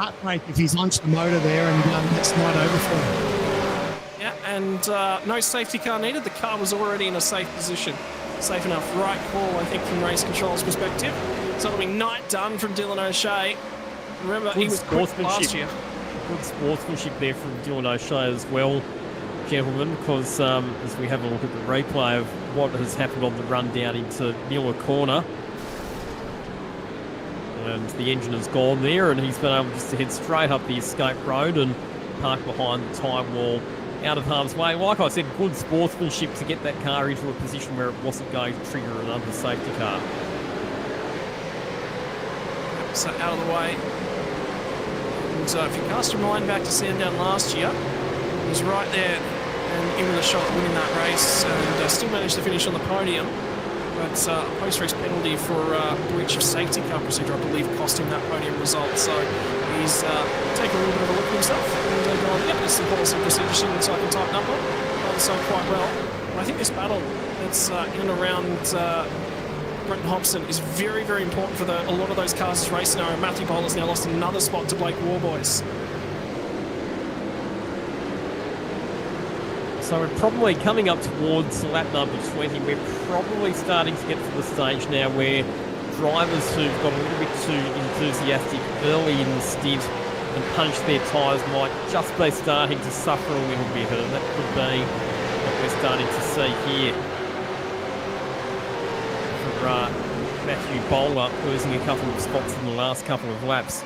heartbreak if he's launched the motor there and that's not over for him. Yeah, and no safety car needed. The car was already in a safe position. Safe enough. Right call, I think, from race control's perspective. So it'll be night done from Dylan O'Shea. Remember, he was quick last year. Good sportsmanship there from Dylan O'Shea as well, gentlemen, because as we have a look at the replay of what has happened on the run down into Miller Corner, and the engine has gone there, and he's been able just to head straight up the escape road and park behind the time wall out of harm's way. Like I said, good sportsmanship to get that car into a position where it wasn't going to trigger another safety car. So out of the way. And if you cast your mind back to Sandown last year, he was right there and in with a shot at winning that race and still managed to finish on the podium. But a post-race penalty for breach of safety car procedure, I believe, cost him that podium result. So he's taken a little bit of a look at himself and gone, yep, this is the policy procedure, single cycle type number. So quite well. I think this battle that's in and around Brenton Hobson is very, very important for a lot of those cars' race scenario. Matthew Bowler's now lost another spot to Blake Warboys. So we're probably coming up towards lap number 20. We're probably starting to get to the stage now where drivers who've got a little bit too enthusiastic early in the stint and punched their tyres might just be starting to suffer a little bit, and that could be what we're starting to see here. For Matthew Bowler losing a couple of spots in the last couple of laps.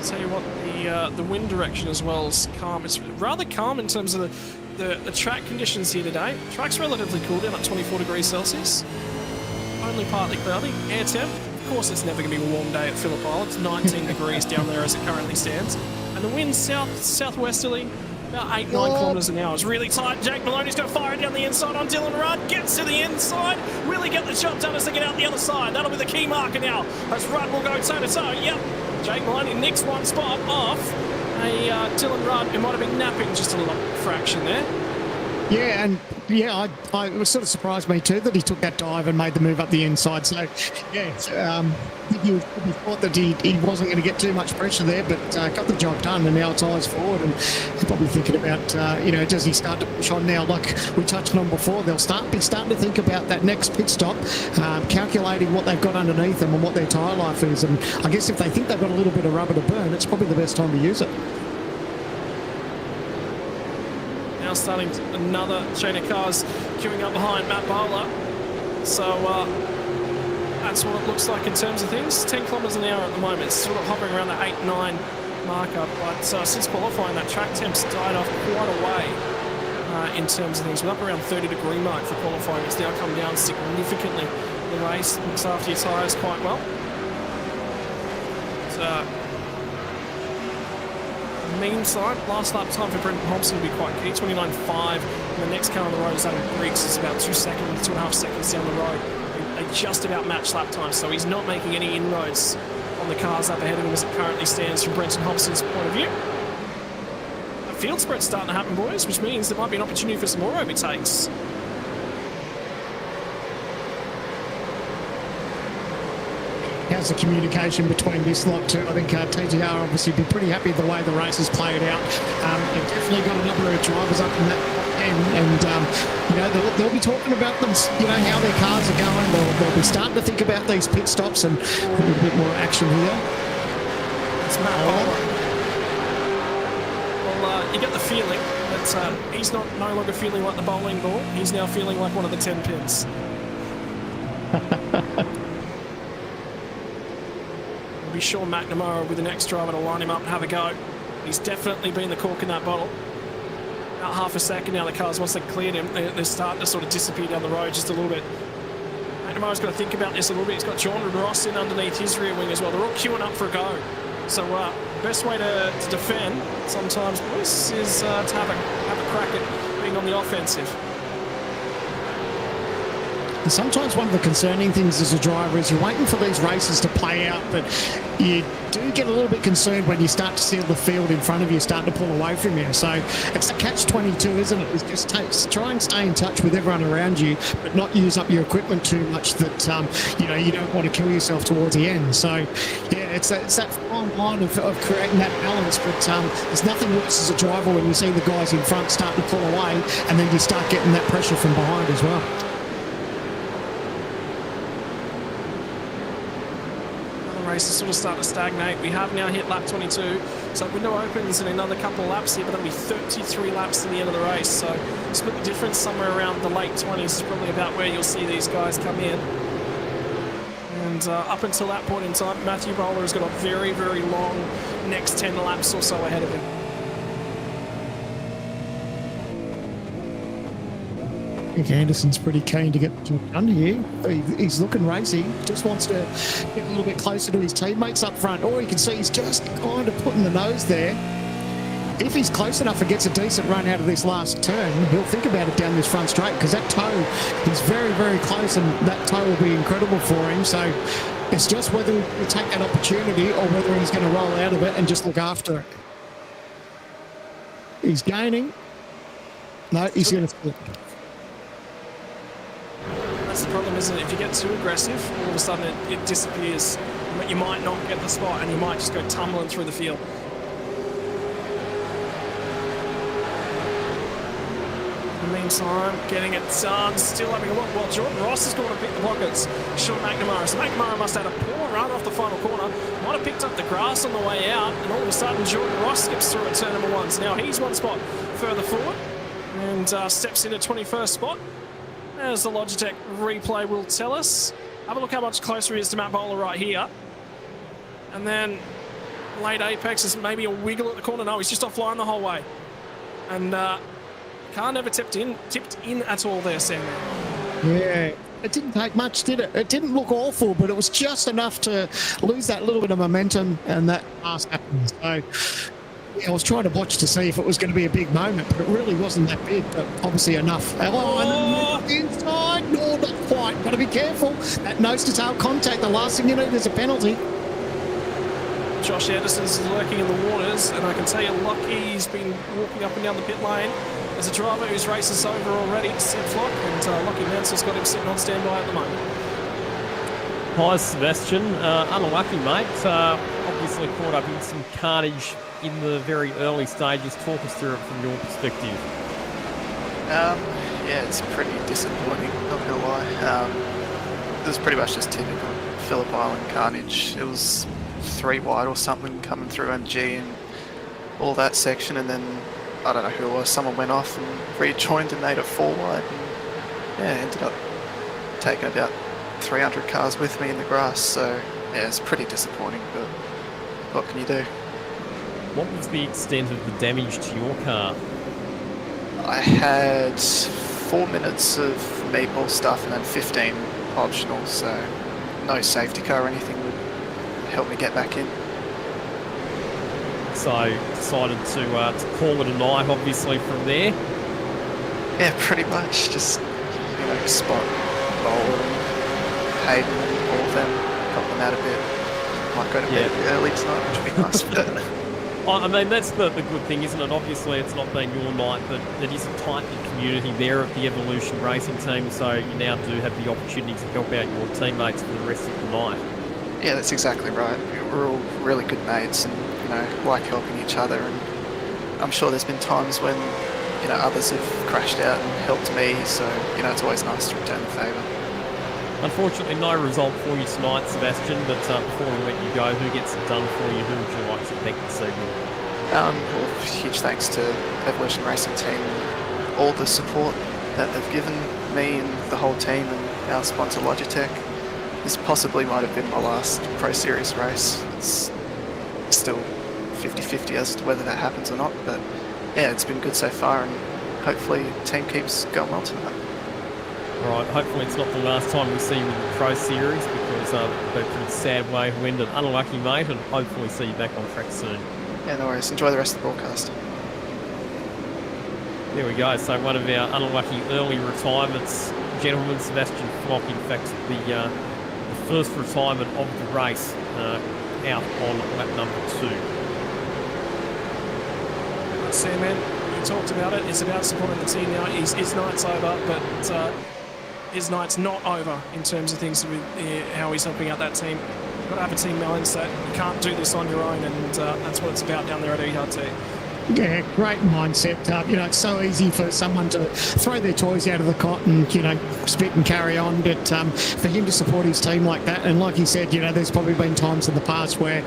Tell you what, the wind direction as well is calm. It's rather calm in terms of the track conditions here today. Track's relatively cool down at 24 degrees Celsius. Only partly cloudy. Air temp. Of course, it's never going to be a warm day at Phillip Island. It's 19 degrees down there as it currently stands. And the wind southwesterly, about 8-9 kilometres an hour. It's really tight. Jake Maloney's going to fire it down the inside on Dylan Rudd. Gets to the inside. Really get the job done as they get out the other side. That'll be the key marker now as Rudd will go toe-to-toe. Yep. Jake Maloney nicks one spot off a Dylan Rudd, who might have been napping just a little fraction there. Yeah, and yeah, it was sort of surprised me too that he took that dive and made the move up the inside. So, yeah, I think he thought that he wasn't going to get too much pressure there, but got the job done, and now it's eyes forward. And he's probably thinking about, does he start to push on now? Like we touched on before, they'll be starting to think about that next pit stop, calculating what they've got underneath them and what their tyre life is. And I guess if they think they've got a little bit of rubber to burn, it's probably the best time to use it. Now starting another chain of cars queuing up behind Matt Bowler. So that's what it looks like in terms of things. 10 kilometres an hour at the moment. It's sort of hovering around the 8-9 marker. But since qualifying, that track temp's died off quite a way in terms of things. We're up around 30-degree mark for qualifying. It's now come down significantly. The race looks after your tyres quite well. Meantime, last lap time for Brenton Hobson will be quite key, 29.5. And the next car on the road is Adam Briggs. It's about 2.5 seconds down the road. They just about match lap time, so he's not making any inroads on the cars up ahead of him as it currently stands from Brenton Hobson's point of view. A field spread's starting to happen, boys, which means there might be an opportunity for some more overtakes. How's the communication between this lot too? I think TGR obviously be pretty happy with the way the race has played out. They've definitely got a number of drivers up in that and they'll be talking about them, how their cars are going. They'll be starting to think about these pit stops and a little bit more action here. It's Matt Bowler. Well, you get the feeling that he's no longer feeling like the bowling ball. He's now feeling like one of the 10 pins. Be Sean McNamara with the next driver to line him up and have a go. He's definitely been the cork in that bottle. About half a second now, the cars, once they've cleared him, they're starting to sort of disappear down the road just a little bit. McNamara's got to think about this a little bit. He's got Jordan Ross in underneath his rear wing as well. They're all queuing up for a go. So best way to defend sometimes, boys, is to have a crack at being on the offensive. And sometimes one of the concerning things as a driver is you're waiting for these races to play out, but you do get a little bit concerned when you start to see the field in front of you starting to pull away from you. So it's a catch-22, isn't it? It's just try and stay in touch with everyone around you, but not use up your equipment too much that, you don't want to kill yourself towards the end. So, yeah, it's that fine line of creating that balance, but there's nothing worse as a driver when you see the guys in front start to pull away and then you start getting that pressure from behind as well. Race is sort of starting to stagnate. We have now hit lap 22, so window opens in another couple of laps here, but that'll be 33 laps to the end of the race. So split the difference somewhere around the late 20s is probably about where you'll see these guys come in. And up until that point in time, Matthew Bowler has got a very, very long next 10 laps or so ahead of him. I think Anderson's pretty keen to get the job done here. He's looking racy, just wants to get a little bit closer to his teammates up front. Or you can see he's just kind of putting the nose there. If he's close enough and gets a decent run out of this last turn, he'll think about it down this front straight, because that toe is very, very close, and that toe will be incredible for him. So it's just whether he'll take that opportunity or whether he's going to roll out of it and just look after it. He's gaining. No, he's going to flip. That's the problem, isn't it? If you get too aggressive, all of a sudden it disappears. But you might not get the spot and you might just go tumbling through the field. In the meantime, getting it done, still having a look. Well, Jordan Ross has gone to pick the pockets. Sean McNamara. So McNamara must have had a poor run off the final corner. Might have picked up the grass on the way out, and all of a sudden Jordan Ross skips through at turn number 1. So now he's one spot further forward and steps into 21st spot. As the Logitech replay will tell us. Have a look how much closer he is to Matt Bowler right here. And then late apex is maybe a wiggle at the corner. No, he's just offline the whole way. And car never tipped in at all there, Sam. Yeah, it didn't take much, did it? It didn't look awful, but it was just enough to lose that little bit of momentum, and that pass happened. So I was trying to watch to see if it was going to be a big moment, but it really wasn't that big, but obviously enough. Oh, and inside. No, not quite. Got to be careful. That nose-to-tail contact, the last thing you need is a penalty. Josh Anderson's lurking in the waters, and I can tell you Lockie's been walking up and down the pit lane. There's a driver whose race is over already, Sebastian Flock, and Lockie Mansell's got him sitting on standby at the moment. Hi, Sebastian. Unlucky, mate. Obviously caught up in some carnage in the very early stages. Talk us through it from your perspective. Yeah, it's pretty disappointing, not gonna lie. It was pretty much just typical Phillip Island carnage. It was 3 wide or something coming through MG and all that section, and then I don't know who it was, someone went off and rejoined and made it 4 wide, and yeah, ended up taking about 300 cars with me in the grass. So yeah, it's pretty disappointing, but what can you do? What was the extent of the damage to your car? I had 4 minutes of meatball stuff and then 15 optional, so no safety car or anything would help me get back in. So decided to call it a night, obviously, from there. Yeah, pretty much. Just spot Bowler and Hayden and all of them, help them out a bit. Might go to bed early tonight, which would be nice. But I mean, that's the good thing, isn't it? Obviously, it's not been your night, but it is a tight-knit community there at the Evolution Racing team, so you now do have the opportunity to help out your teammates for the rest of the night. Yeah, that's exactly right. We're all really good mates and, like helping each other. And I'm sure there's been times when, others have crashed out and helped me, so, it's always nice to return the favour. Unfortunately, no result for you tonight, Sebastian, but before we let you go, who gets it done for you? Who would you like to thank this evening? Well, huge thanks to Evolution Racing team, all the support that they've given me and the whole team, and our sponsor Logitech. This possibly might have been my last Pro Series race. It's still 50-50 as to whether that happens or not, but yeah, it's been good so far, and hopefully the team keeps going well tonight. Alright, hopefully it's not the last time we see you in the Pro Series, because it's been a pretty sad way to end it. Unlucky, mate, and hopefully see you back on track soon. Yeah, no worries. Enjoy the rest of the broadcast. There we go. So one of our unlucky early retirements, gentlemen, Sebastian Flock, in fact, the first retirement of the race. out on lap number 2. Sam, man, you talked about it. It's about supporting the team now. His night's over, but his night's not over in terms of things with how he's helping out that team. You've got to have a team mindset. You can't do this on your own, and that's what it's about down there at ERT. Yeah, great mindset. It's so easy for someone to throw their toys out of the cot and, spit and carry on. But for him to support his team like that, and like he said, there's probably been times in the past where,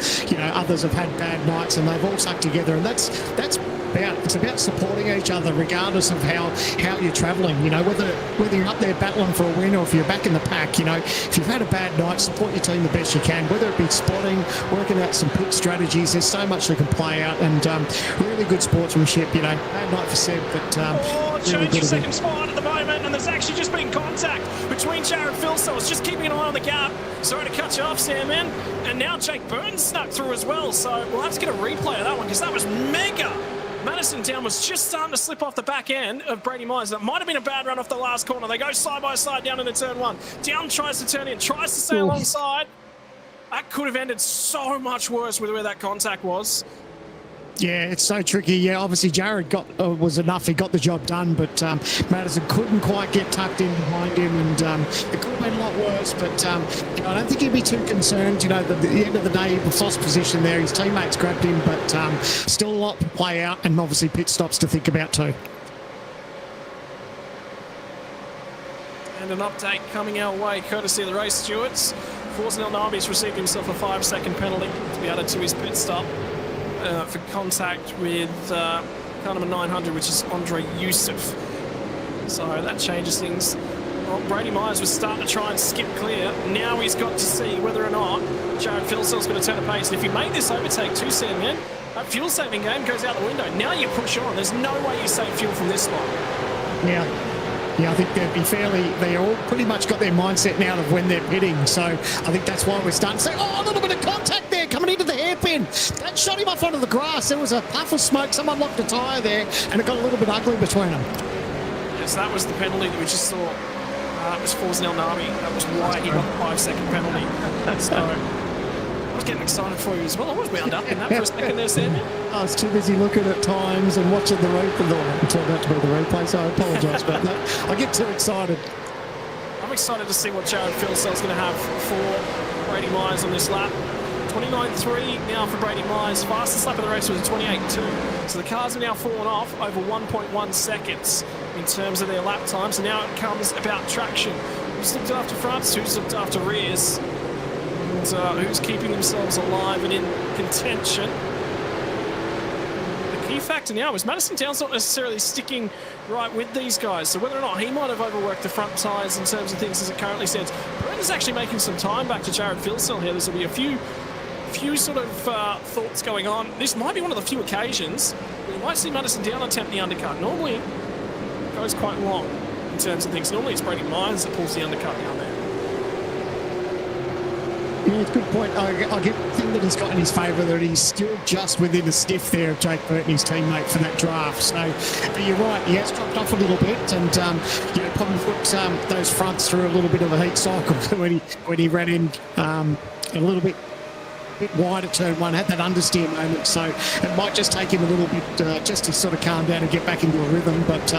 others have had bad nights and they've all stuck together. And it's about supporting each other regardless of how you're travelling. Whether you're up there battling for a win or if you're back in the pack, if you've had a bad night, support your team the best you can. Whether it be spotting, working out some pit strategies, there's so much that can play out, and really good sportsmanship. Bad night for Seb, but really change your second spot at the moment, and there's actually just been contact between Jared Philsell's, just keeping an eye on the gap. Sorry to cut you off, Sam, man. And now Jake Burns snuck through as well, so we'll have to get a replay of that one because that was mega. Madison Down was just starting to slip off the back end of Brady Myers. That might have been a bad run off the last corner. They go side by side down into turn 1. Down tries to turn in, tries to stay alongside. That could have ended so much worse with where that contact was. Yeah, it's so tricky. Yeah, obviously Jared was enough. He got the job done, but Madison couldn't quite get tucked in behind him, and it could have been a lot worse. But I don't think he'd be too concerned. At the end of the day, he was lost position there. His teammates grabbed him, but still a lot to play out, and obviously pit stops to think about too. And an update coming our way, courtesy of the race stewards. Forznell Nabi's received himself a 5-second penalty to be added to his pit stop. For contact with car number 900, which is Andre Yusuf. So that changes things. Well, Brady Myers was starting to try and skip clear. Now he's got to see whether or not Jared Philsell's going to turn a pace. And if you make this overtake too, Sam, man, that fuel-saving game goes out the window. Now you push on. There's no way you save fuel from this spot. Yeah, I think they all pretty much got their mindset now of when they're pitting. So I think that's why we're starting to say, a little bit of contact there coming into the hairpin. That shot him off onto the grass. There was a puff of smoke. Someone locked a tyre there, and it got a little bit ugly between them. Yes, that was the penalty that we just saw. It was Forznell Nabi. That was why he got the 5-second penalty. So I was getting excited for you as well. I was wound up in that for a second there, Sam. I was too busy looking at times and watching the replay. It turned out to be the replay, so I apologise about that. I get too excited. I'm excited to see what Jared Philsell's going to have for Brady Myers on this lap. 29.3 now for Brady Myers. Fastest lap of the race was 28.2. So the cars are now fallen off over 1.1 seconds in terms of their lap time. So now it comes about traction. Who's looked after fronts, who's looked after rears, and who's keeping themselves alive and in contention. The key factor now is Madison Down's not necessarily sticking right with these guys. So whether or not he might have overworked the front tyres in terms of things as it currently stands. Burton's actually making some time back to Jared Philsell here. This will be a few sort of thoughts going on. This might be one of the few occasions where you might see Madison Down attempt the undercut. Normally, it goes quite long in terms of things. Normally, it's Brady Myers that pulls the undercut down there. Yeah, it's a good point. I get the thing that he's got in his favour, that he's still just within the stiff there of Jake Burton, his teammate, for that draft. So, but you're right, he has dropped off a little bit, and probably put those fronts through a little bit of a heat cycle when he ran in a little bit wide at turn 1, had that understeer moment, so it might just take him a little bit just to sort of calm down and get back into a rhythm. But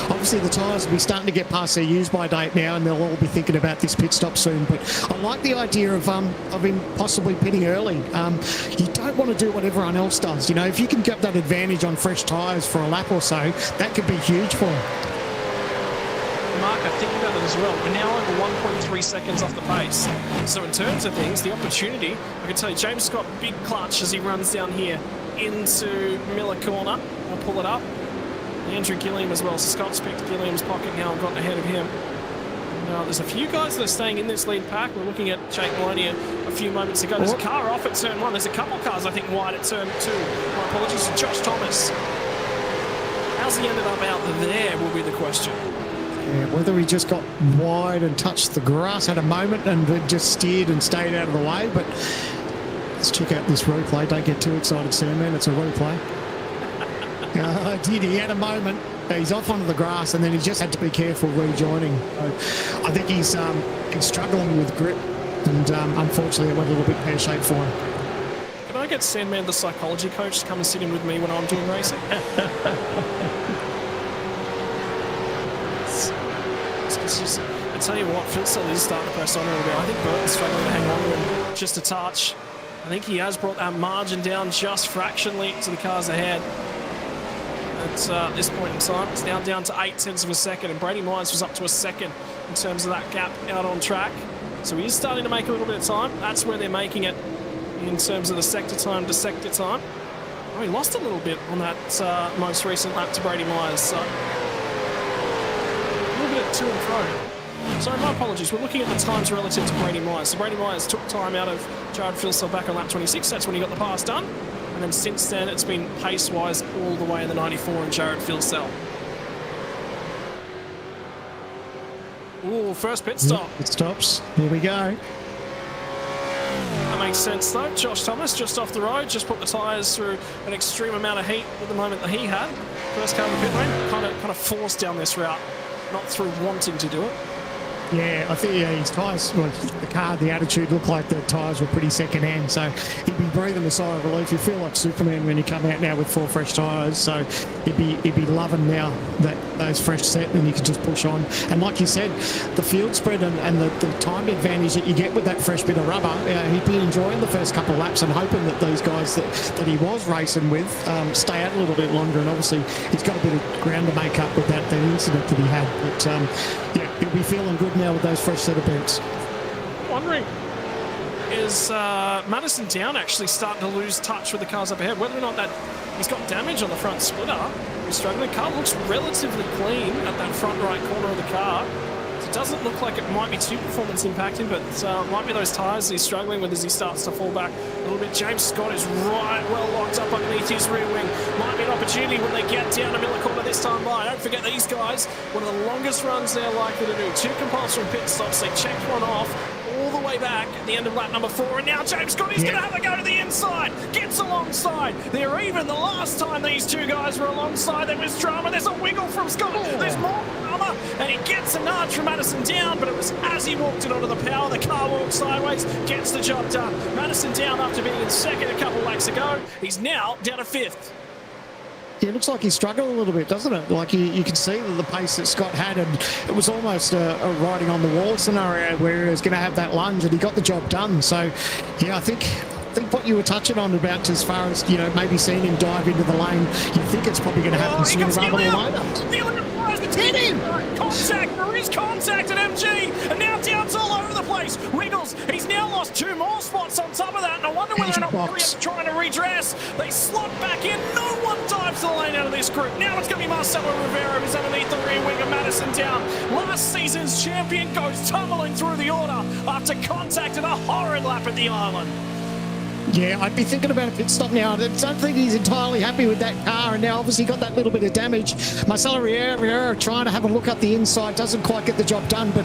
obviously the tyres will be starting to get past their use-by date now, and they'll all be thinking about this pit stop soon. But I like the idea of him possibly pitting early. You don't want to do what everyone else does. If you can get that advantage on fresh tyres for a lap or so, that could be huge for him. Mark, I think about it as well. We're now over 1.3 seconds off the pace. So in terms of things, the opportunity, I can tell you, James Scott, big clutch as he runs down here into Miller Corner. I'll pull it up. Andrew Gilliam as well. So Scott's picked Gilliam's pocket now and gotten ahead of him. Now, there's a few guys that are staying in this lead pack. We're looking at Jake Maloney a few moments ago. There's a car off at turn 1. There's a couple of cars, I think, wide at turn 2. My apologies to Josh Thomas. How's he ended up out there will be the question. Yeah, whether he just got wide and touched the grass at a moment and then just steered and stayed out of the way. But let's check out this replay. Don't get too excited, Sam, man. It's a replay. He had a moment. He's off onto the grass, and then he just had to be careful rejoining. So I think he's struggling with grip, and unfortunately it went a little bit pear-shaped for him. I get Sandman, the psychology coach, to come and sit in with me when I'm doing racing? I tell you what, Phil still is starting to press on a little bit. I think Burton's struggling to hang on to him just a touch. I think he has brought that margin down just fractionally to the cars ahead. At this point in time, it's now down to 0.8 of a second, and Brady Myers was up to a second in terms of that gap out on track. So he is starting to make a little bit of time. That's where they're making it in terms of the sector time to sector time. Oh, he lost a little bit on that most recent lap to Brady Myers. So a little bit to and fro. Sorry, my apologies. We're looking at the times relative to Brady Myers. So Brady Myers took time out of Jared Filsell back on lap 26. That's when he got the pass done. And then since then, it's been pace-wise all the way in the 94 and Jared Filsell. Ooh, first pit stop. It stops. Here we go. That makes sense, though. Josh Thomas just off the road, just put the tyres through an extreme amount of heat at the moment that he had. First car in the pit lane, kind of forced down this route, not through wanting to do it. Yeah, I think his tyres, well, the attitude looked like the tyres were pretty second-hand, so he'd be breathing a sigh of relief. You feel like Superman when you come out now with 4 fresh tyres, so he'd be loving now that those fresh set, and you can just push on. And like you said, the field spread and the time advantage that you get with that fresh bit of rubber, he'd be enjoying the first couple of laps and hoping that these guys that he was racing with stay out a little bit longer. And obviously, he's got a bit of ground to make up with that incident that he had. But yeah, he'll be feeling good now with those fresh set of boots. Wondering, is Madison Down actually starting to lose touch with the cars up ahead? Whether or not that he's got damage on the front splitter, he's struggling. The car looks relatively clean at that front right corner of the car. So it doesn't look like it might be too performance impacting, but might be those tyres he's struggling with as he starts to fall back a little bit. James Scott is right well locked up underneath his rear wing. Might be an opportunity when they get down to Miller Corner this time by. Don't forget these guys, one of the longest runs they're likely to do. 2 compulsory pit stops. They checked one off all the way back at the end of lap number 4, and now James Scott is going to have a go to the inside. Gets alongside. They're even. The last time these two guys were alongside, there was drama. There's a wiggle from Scott. There's more drama, and he gets a nudge from Madison Down, but it was as he walked it onto the power, the car walks sideways, gets the job done. Madison Down, after being in second a couple laps ago, he's now down to 5th. Yeah, it looks like he's struggled a little bit, doesn't it? Like you can see the pace that Scott had, and it was almost a riding on the wall scenario where he was going to have that lunge, and he got the job done. So, yeah, I think what you were touching on about as far as, maybe seeing him dive into the lane, you think it's probably going to happen sooner rather than later. Hit him! Contact! There is contact at MG! And now Down's all over the place. Wiggles. He's now lost 2 more spots on top of that. And I wonder whether or not Phillip's trying to redress. They slot back in. No one dives the lane out of this group. Now it's going to be Marcelo Rivera who's underneath the rear wing of Madison Down. Last season's champion goes tumbling through the order after contact and a horrid lap at the island. Yeah, I'd be thinking about a pit stop now. I don't think he's entirely happy with that car, and now obviously got that little bit of damage. Marcelo Rivera trying to have a look up the inside, doesn't quite get the job done, but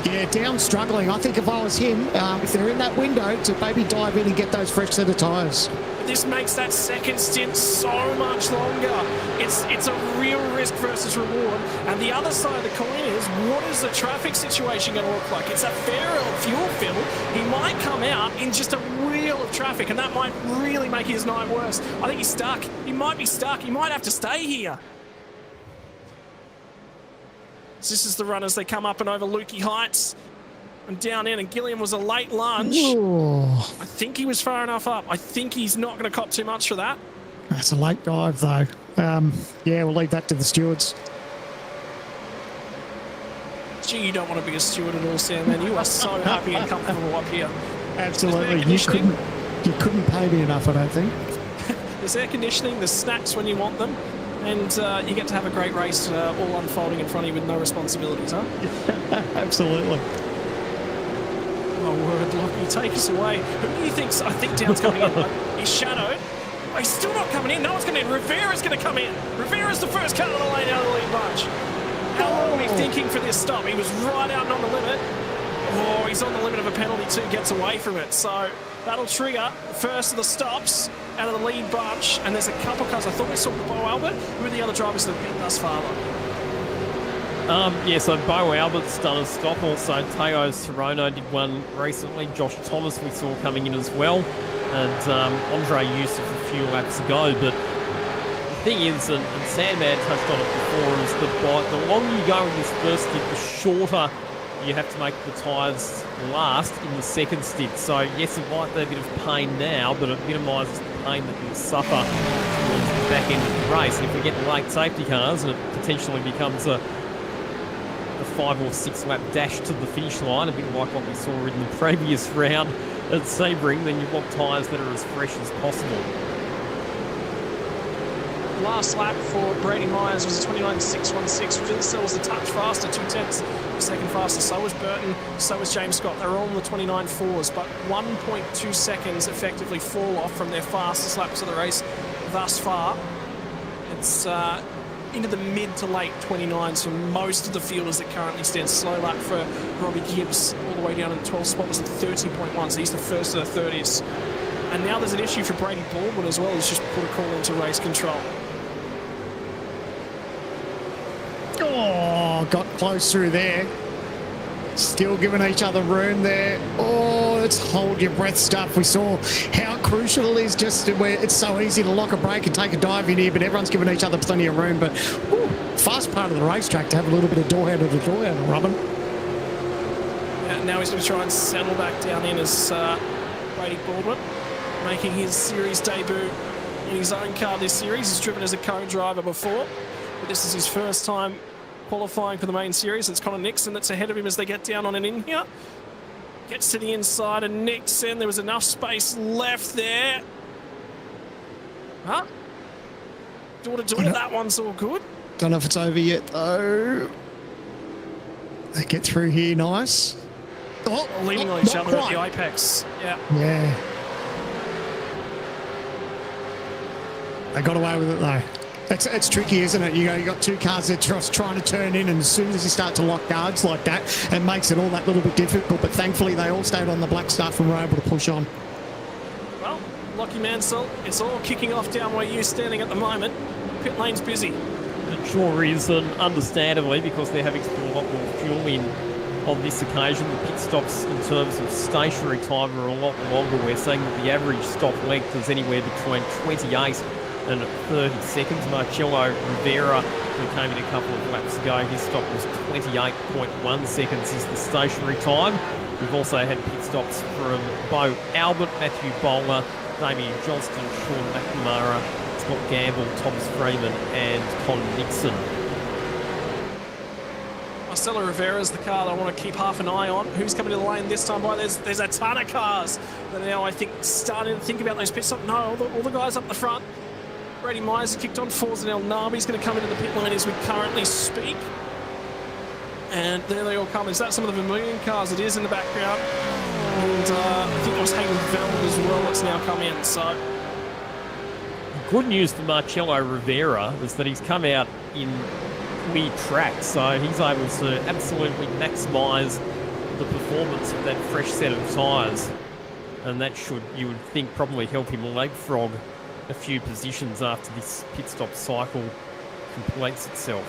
yeah, Down struggling. I think if I was him, if they're in that window, to maybe dive in and get those fresh set of tyres. This makes that second stint so much longer. It's a real risk versus reward. And the other side of the coin is, what is the traffic situation going to look like? It's a fair fuel fill. He might come out in just a wheel of traffic, and that might really make his night worse. I think he's stuck. He might be stuck. He might have to stay here. So this is the run as they come up and over Lukey Heights and down in, and Gilliam was a late lunge. Ooh. I think he was far enough up. I think he's not going to cop too much for that. That's a late dive, though. Yeah, we'll leave that to the stewards. Gee, you don't want to be a steward at all, Sam, man. You are so happy and comfortable up here. Absolutely. You couldn't pay me enough, I don't think. There's air conditioning, there's snacks when you want them, and you get to have a great race all unfolding in front of you with no responsibilities, huh? Absolutely. Oh, word, Lockie, take us away. Who do you think? I think Down's coming in. He's shadowed. Oh, he's still not coming in. No one's coming in. Rivera's going to come in. Rivera's the first car on the lane out of the lead bunch. How long are we thinking for this stop? He was right out and on the limit. Oh, he's on the limit of a penalty too, gets away from it. So that'll trigger the first of the stops out of the lead bunch. And there's a couple of cars. I thought we saw Bo Albert. Who are the other drivers that have been thus far? Yeah, so Bo Albert's done a stop. Also, Teo Sorono did one recently. Josh Thomas we saw coming in as well. and Andre Yusuf a few laps ago. But the thing is, and Sandman touched on it before, is that the longer you go in this first stint, the shorter you have to make the tyres last in the second stint. So yes, it might be a bit of pain now, but it minimises the pain that you'll suffer towards the back end of the race. And if we get late safety cars and it potentially becomes a 5 or 6 lap dash to the finish line, a bit like what we saw in the previous round at Sebring, then you want tyres that are as fresh as possible. Last lap for Brady Myers was a 29.616. Phil was a touch faster, 2/10 second faster. So was Burton, so was James Scott. They were all in the 29.4s, but 1.2 seconds effectively fall off from their fastest laps of the race thus far. It's into the mid to late 29s for most of the fielders that currently stand. Slow lap for Robbie Gibbs all the way down in the 12th spot was at 30.1, so he's the first of the 30s. And now there's an issue for Brady Baldwin as well. He's just put a call into race control. Oh, got close through there. Still giving each other room there. Oh, it's hold your breath stuff. We saw how crucial it is just where it's so easy to lock a brake and take a dive in here, but everyone's giving each other plenty of room. But fast part of the racetrack to have a little bit of door handle to door handle, Robin. Yeah, now he's going to try and settle back down in as Brady Baldwin, making his series debut in his own car this series. He's driven as a co-driver before, but this is his first time qualifying for the main series. It's Connor Nixon that's ahead of him as they get down on and in here. Gets to the inside, and Nixon, there was enough space left there. Huh? Door to door, that one's all good. Don't know if it's over yet, though. They get through here nice. Leaning on each other at the apex. Yeah. Yeah. They got away with it, though. It's tricky, isn't it? You got two cars that are trying to turn in, and as soon as you start to lock guards like that, it makes it all that little bit difficult. But thankfully, they all stayed on the black stuff and were able to push on. Well, Lockie Mansell, it's all kicking off down where you're standing at the moment. Pit lane's busy. It sure is, and understandably, because they're having to put a lot more fuel in on this occasion. The pit stops in terms of stationary time are a lot longer. We're saying that the average stop length is anywhere between 28 and 30 seconds. Marcello Rivera, who came in a couple of laps ago, his stop was 28.1 seconds is the stationary time. We've also had pit stops from Bo Albert, Matthew Bowler, Damien Johnston, Sean McNamara, Scott Gamble, Thomas Freeman and Con Nixon. Marcelo Rivera's the car that I want to keep half an eye on. Who's coming to the lane this time? By there's a ton of cars that are now, I think, starting to think about those pit stops. No, all the guys up the front. Brady Myers has kicked on fours, and El Nabi's going to come into the pit lane as we currently speak. And there they all come. Is that some of the Vermilion cars? It is in the background. And I think it was Hayden Veld as well that's now come in. So good news for Marcello Rivera is that he's come out in clear track, so he's able to absolutely maximise the performance of that fresh set of tyres. And that should, you would think, probably help him leapfrog a few positions after this pit stop cycle completes itself.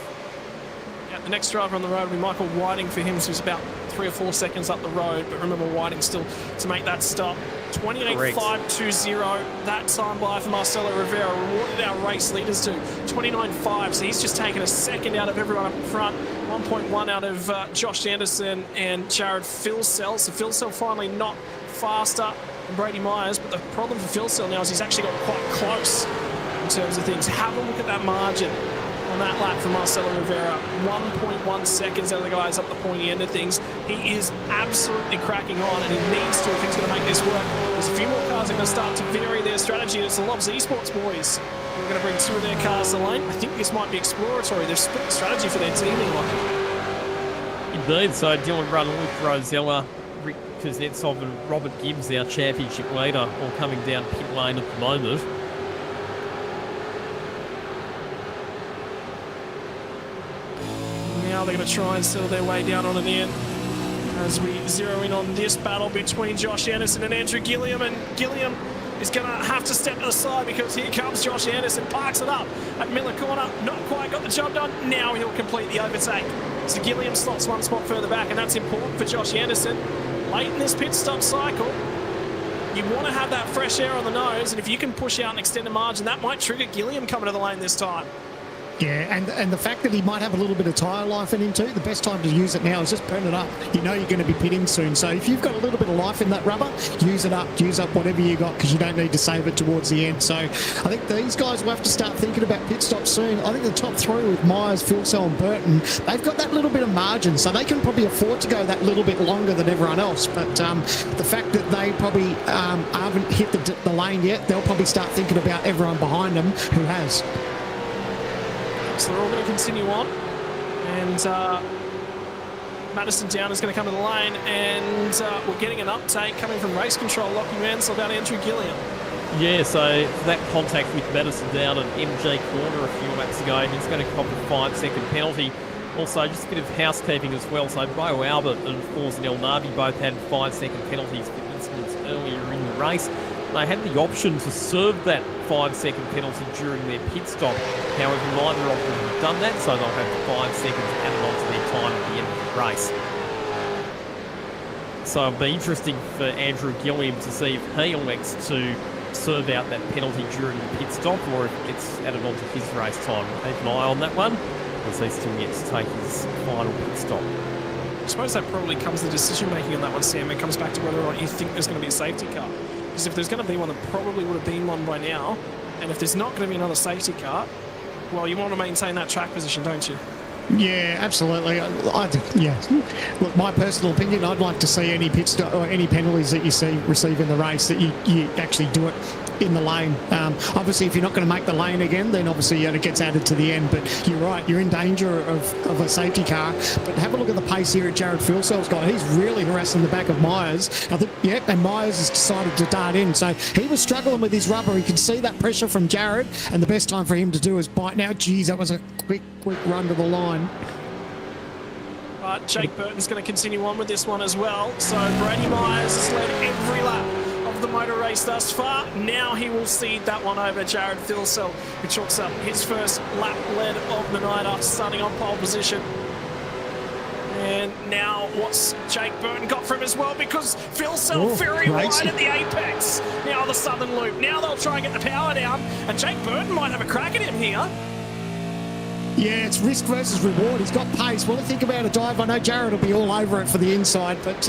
Yeah, the next driver on the road will be Michael Whiting for him, so he's about 3 or 4 seconds up the road. But remember, Whiting still to make that stop. 28.520, that time by for Marcelo Rivera, rewarded our race leaders to 29.5, so he's just taken a second out of everyone up front. 1.1 out of Josh Anderson and Jared Philsell. So Philsell finally not faster than Brady Myers, but the problem for Philsell now is he's actually got quite close in terms of things. Have a look at that margin on that lap for Marcelo Rivera. 1.1 seconds out of the guys up the pointy end of things. He is absolutely cracking on, and he needs to if he's going to make this work. There's a few more cars that are going to start to vary their strategy. It's the Lobs Esports boys who are going to bring 2 of their cars to the lane. I think this might be exploratory. They've split the strategy for their teaming. Indeed, so Dylan Run, Luke Rosella, Rick Kuznetsov and Robert Gibbs, our championship leader, all coming down pit lane at the moment. Now they're going to try and settle their way down on an end as we zero in on this battle between Josh Anderson and Andrew Gilliam. And Gilliam is going to have to step to the side because here comes Josh Anderson, parks it up at Miller Corner. Not quite got the job done. Now he'll complete the overtake. So Gilliam slots 1 spot further back, and that's important for Josh Anderson. Late in this pit stop cycle, You want to have that fresh air on the nose, and if you can push out and extend a margin, that might trigger Gilliam coming to the lane this time. Yeah, and the fact that he might have a little bit of tyre life in him too, the best time to use it now is just burn it up. You know you're going to be pitting soon, so if you've got a little bit of life in that rubber, use it up. Use up whatever you got, because you don't need to save it towards the end. So I think these guys will have to start thinking about pit stops soon. I think the top three with Myers, Philsell and Burton, they've got that little bit of margin, so they can probably afford to go that little bit longer than everyone else. But the fact that they probably haven't hit the lane yet, they'll probably start thinking about everyone behind them who has. So they're all going to continue on, and Madison Down is going to come to the lane, and we're getting an uptake coming from race control, Lockie Mansell about Andrew Gilliam. Yeah, so that contact with Madison Down at MJ Corner a few laps ago, and he's going to cop a 5-second penalty. Also, just a bit of housekeeping as well. So Bo Albert and Forza El Navi both had 5-second penalties for incidents earlier in the race. They had the option to serve that 5-second penalty during their pit stop. However, neither of them have done that, so they'll have 5 seconds added onto their time at the end of the race. So it'll be interesting for Andrew Gilliam to see if he elects to serve out that penalty during the pit stop, or if it gets added onto his race time. Keep an eye on that one, because he still gets to take his final pit stop. I suppose that probably comes to the decision making on that one, Sam. It comes back to whether or not you think there's going to be a safety car. Because if there's going to be one, there probably would have been one by now. And if there's not going to be another safety car, well, you want to maintain that track position, don't you? Yeah, absolutely. Yeah. Look, my personal opinion, I'd like to see any pit stop or any penalties that you see receive in the race, that you actually do it in the lane. Obviously, if you're not going to make the lane again, then obviously it gets added to the end. But you're right, you're in danger of a safety car. But have a look at the pace here at Jared Philsell's got. He's really harassing the back of Myers. I think, yeah, and Myers has decided to dart in. So he was struggling with his rubber. He could see that pressure from Jared, and the best time for him to do is bite. Now, geez, that was a quick run to the line. But Jake Burton's going to continue on with this one as well. So Brady Myers has led every lap of the motor race thus far. Now he will cede that one over to Jared Philsell, who chalks up his first lap led of the night after starting on pole position. And now what's Jake Burton got from him as well, because Philsell very wide at the apex. Now the southern loop. Now they'll try and get the power down, and Jake Burton might have a crack at him here. Yeah, it's risk versus reward. He's got pace. Well, think about a dive. I know Jared will be all over it for the inside, but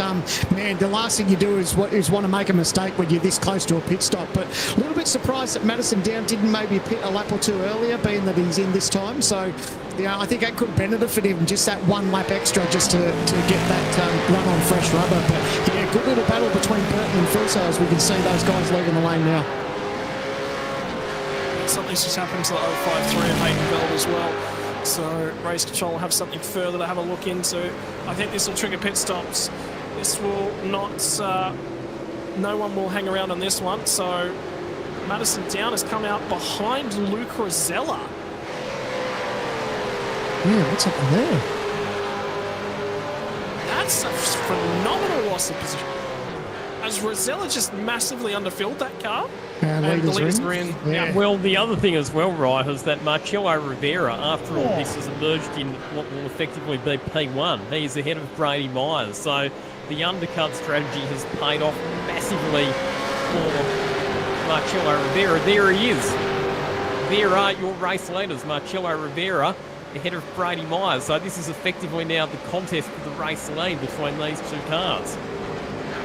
man, the last thing you do is want to make a mistake when you're this close to a pit stop. But a little bit surprised that Madison Down didn't maybe pit a lap or two earlier, being that he's in this time. So, yeah, I think that could benefit him, just that one lap extra, just to get that run on fresh rubber. But yeah, good little battle between Burton and Philsell as we can see those guys leaving the lane now. Something's just happened to the 053 and Hayden Bell as well. So race control will have something further to have a look into. I think this will trigger pit stops. This will not... no one will hang around on this one. So Madison Down has come out behind Luke Rosella. Yeah, what's happened there? That's a phenomenal loss of position. As Rosella just massively underfilled that car. And the leaders are in. Yeah. Well, the other thing as well, right, is that Marcello Rivera, after all this, has emerged in what will effectively be P1. He is ahead of Brady Myers. So the undercut strategy has paid off massively for Marcello Rivera. There he is. There are your race leaders, Marcello Rivera ahead of Brady Myers. So this is effectively now the contest for the race lead between these two cars.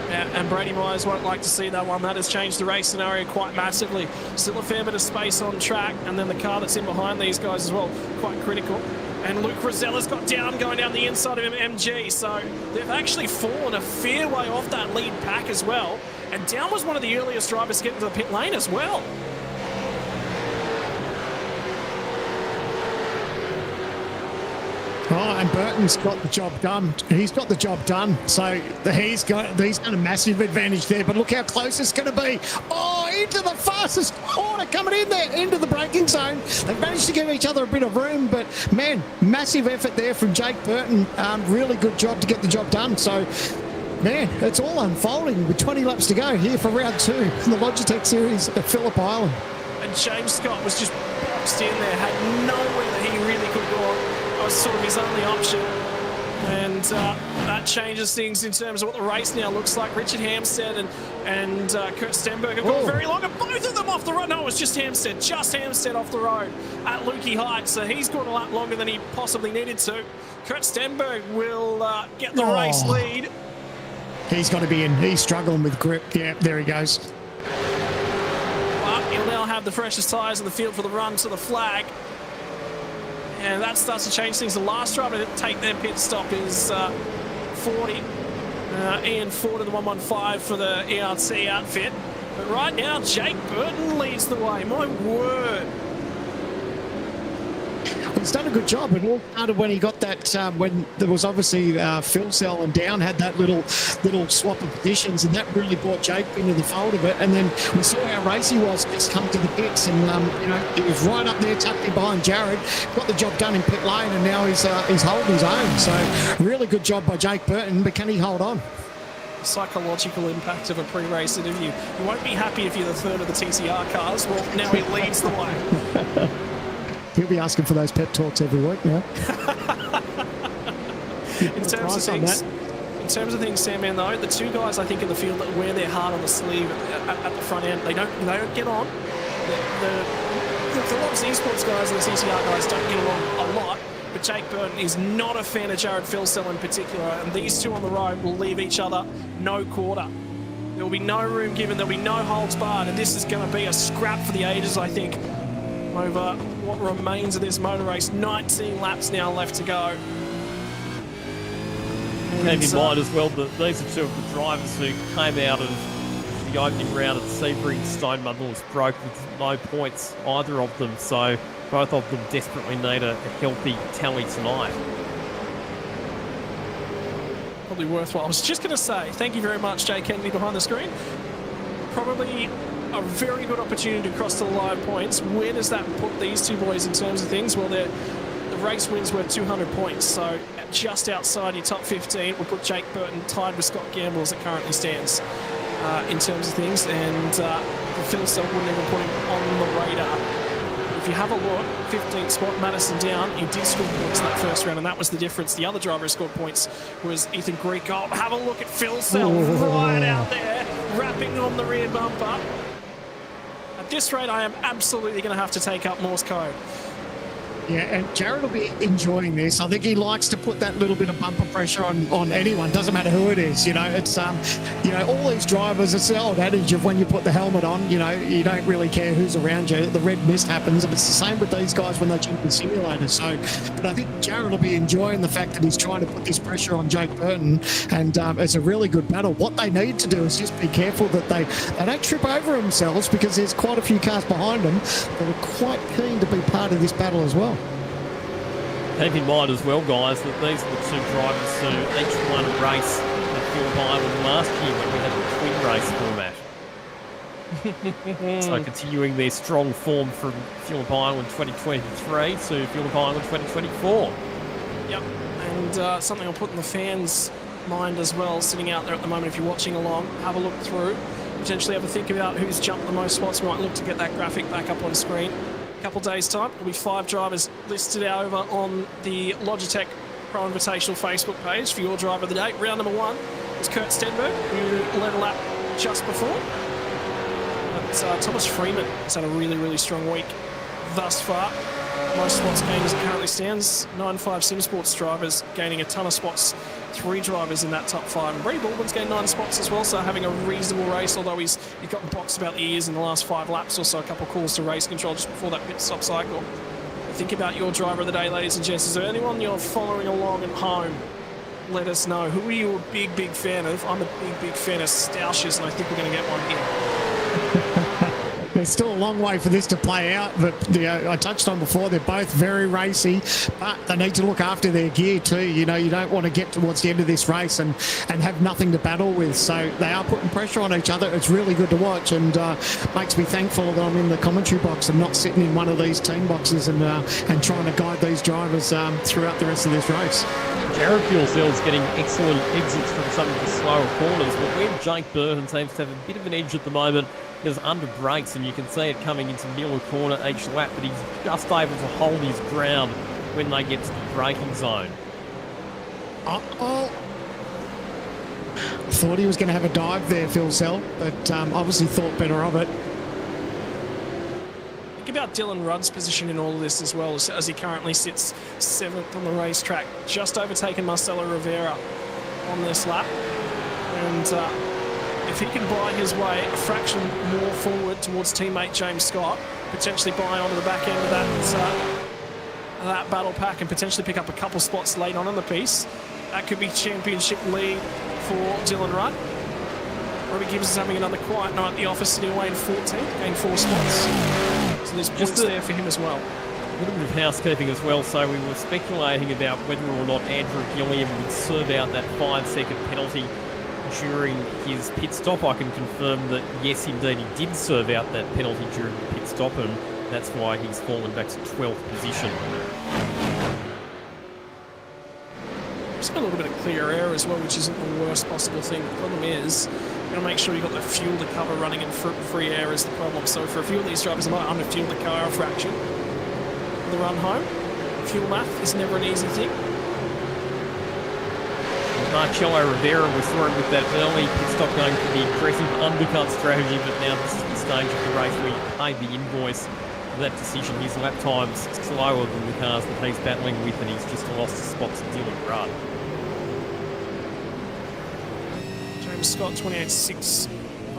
Yeah, and Brady Myers won't like to see that one. That has changed the race scenario quite massively. Still a fair bit of space on track, and then the car that's in behind these guys as well, quite critical. And Luke Rosella's got Down going down the inside of him, MG, so they've actually fallen a fair way off that lead pack as well. And Down was one of the earliest drivers to get into the pit lane as well. Oh, and Burton's got the job done. He's got the job done. So he's got a massive advantage there. But look how close it's going to be. Oh, into the fastest corner, coming in there, into the braking zone. They've managed to give each other a bit of room. But, man, massive effort there from Jake Burton. Really good job to get the job done. So, man, it's all unfolding with 20 laps to go here for round 2 in the Logitech series at Phillip Island. And James Scott was just boxed in there, had nowhere that he really could go on. Was sort of his only option. And that changes things in terms of what the race now looks like. Richard Hampstead and Kurt Stenberg have gone very long, and both of them off the road. No, it was just Hampstead off the road at Lukey Heights. So he's gone a lap longer than he possibly needed to. Kurt Stenberg will get the race lead. He's got to be in. He's struggling with grip. Yeah, there he goes. But he'll now have the freshest tyres in the field for the run to the flag. And that starts to change things. The last driver to take their pit stop is 40. Ian Ford in the 115 for the ERT outfit. But right now, Jake Burton leads the way. My word. He's done a good job. It all started when he got that, when there was obviously Phil Cell and Down had that little swap of positions, and that really brought Jake into the fold of it. And then we saw how racy he was just come to the pits, and you know, he was right up there, tucked in behind Jared, got the job done in pit lane, and now he's holding his own. So really good job by Jake Burton, but can he hold on? Psychological impact of a pre-race interview. You won't be happy if you're the third of the TCR cars. Well, now he leads the way. He'll be asking for those pep talks every week now. In terms of things, Sandman, though, the two guys I think in the field that wear their heart on the sleeve at the front end, they don't get on. The lot of esports guys and the CCR guys don't get along a lot. But Jake Burton is not a fan of Jared Philsell in particular, and these two on the road will leave each other no quarter. There will be no room given, there will be no holds barred, and this is going to be a scrap for the ages, I think, over what remains of this motor race. 19 laps now left to go. Keep in mind as well that these are two of the drivers who came out of the opening round at Sebring. Stone Muddles broke with no points, either of them, so both of them desperately need a healthy tally tonight. Probably worthwhile. I was just going to say, thank you very much, Jay Kennedy behind the screen. Probably a very good opportunity to cross to the live points. Where does that put these two boys in terms of things? Well, the race wins worth 200 points, so just outside your top 15 will put Jake Burton tied with Scott Gamble as it currently stands in terms of things, and Phil Self wouldn't even put him on the radar. If you have a look, 15th spot, Madison Down, he did score points in that first round, and that was the difference. The other driver who scored points was Ethan Greek. Oh, have a look at Phil Self right out there, wrapping on the rear bumper. At this rate, I am absolutely going to have to take up Morse code. Yeah, and Jared will be enjoying this. I think he likes to put that little bit of bumper pressure on anyone. Doesn't matter who it is. You know, it's you know, all these drivers. It's the old adage of when you put the helmet on, you know, you don't really care who's around you. The red mist happens, and it's the same with these guys when they jump in simulators. So, but I think Jared will be enjoying the fact that he's trying to put this pressure on Jake Burton, and it's a really good battle. What they need to do is just be careful that they don't trip over themselves, because there's quite a few cars behind them that are quite keen to be part of this battle as well. Keep in mind as well, guys, that these are the two drivers who each won a race at Phillip Island last year when we had a twin race format. So continuing their strong form from Phillip Island 2023 to Phillip Island 2024. Yep, and something I'll put in the fans' mind as well, sitting out there at the moment, if you're watching along, have a look through, potentially have a think about who's jumped the most spots. We might look to get that graphic back up on screen. Couple days' time, there'll be 5 drivers listed over on the Logitech Pro Invitational Facebook page for your driver of the day. Round number 1 is Kurt Stenberg, who led a lap just before. But Thomas Freeman has had a really, really strong week thus far. Most spots gained as it currently stands. 9.5 Sim Sports drivers gaining a ton of spots. 3 drivers in that top 5. And Brady Baldwin's gained 9 spots as well, so having a reasonable race, although he's got boxed about the ears in the last 5 laps or so, a couple of calls to race control just before that pit stop cycle. Think about your driver of the day, ladies and gents. Is there anyone you're following along at home? Let us know. Who are you a big, big fan of? I'm a big, big fan of Stoushes, and I think we're going to get one here. There's still a long way for this to play out, but I touched on before, they're both very racy, but they need to look after their gear too. You know, you don't want to get towards the end of this race and have nothing to battle with. So they are putting pressure on each other. It's really good to watch, and makes me thankful that I'm in the commentary box and not sitting in one of these team boxes and trying to guide these drivers throughout the rest of this race. Jared Fuelcell's getting excellent exits from some of the slower corners, but where Jake Burton seems to have a bit of an edge at the moment is under brakes, and you can see it coming into Miller corner each lap, but he's just able to hold his ground when they get to the braking zone. Uh-oh. I thought he was going to have a dive there, Phil Sell, but obviously thought better of it. Think about Dylan Rudd's position in all of this as well, as he currently sits 7th on the racetrack, just overtaken Marcelo Rivera on this lap. And if he can buy his way a fraction more forward towards teammate James Scott, potentially buy onto the back end of that battle pack and potentially pick up a couple spots late on in the piece, that could be championship lead for Dylan Rudd. Robbie Gibbs is having another quiet night at the office, sitting away in 14th, gained 4 spots. So there's points there for him as well. A little bit of housekeeping as well. So we were speculating about whether or not Andrew Gilliam would serve out that 5-second penalty during his pit stop. I can confirm that yes, indeed, he did serve out that penalty during the pit stop, and that's why he's fallen back to 12th position. Just got a little bit of clear air as well, which isn't the worst possible thing. The problem is, you've got to make sure you've got the fuel to cover. Running in free air is the problem. So for a few of these drivers, they might underfuel the car a fraction on the run home. Fuel math is never an easy thing. Marcelo Rivera was through with that early pit stop, going for the aggressive undercut strategy, but now this is the stage of the race where you pay the invoice for that decision. His lap time's slower than the cars that he's battling with, and he's just lost a spot to Dylan Rudd. James Scott, 28.6.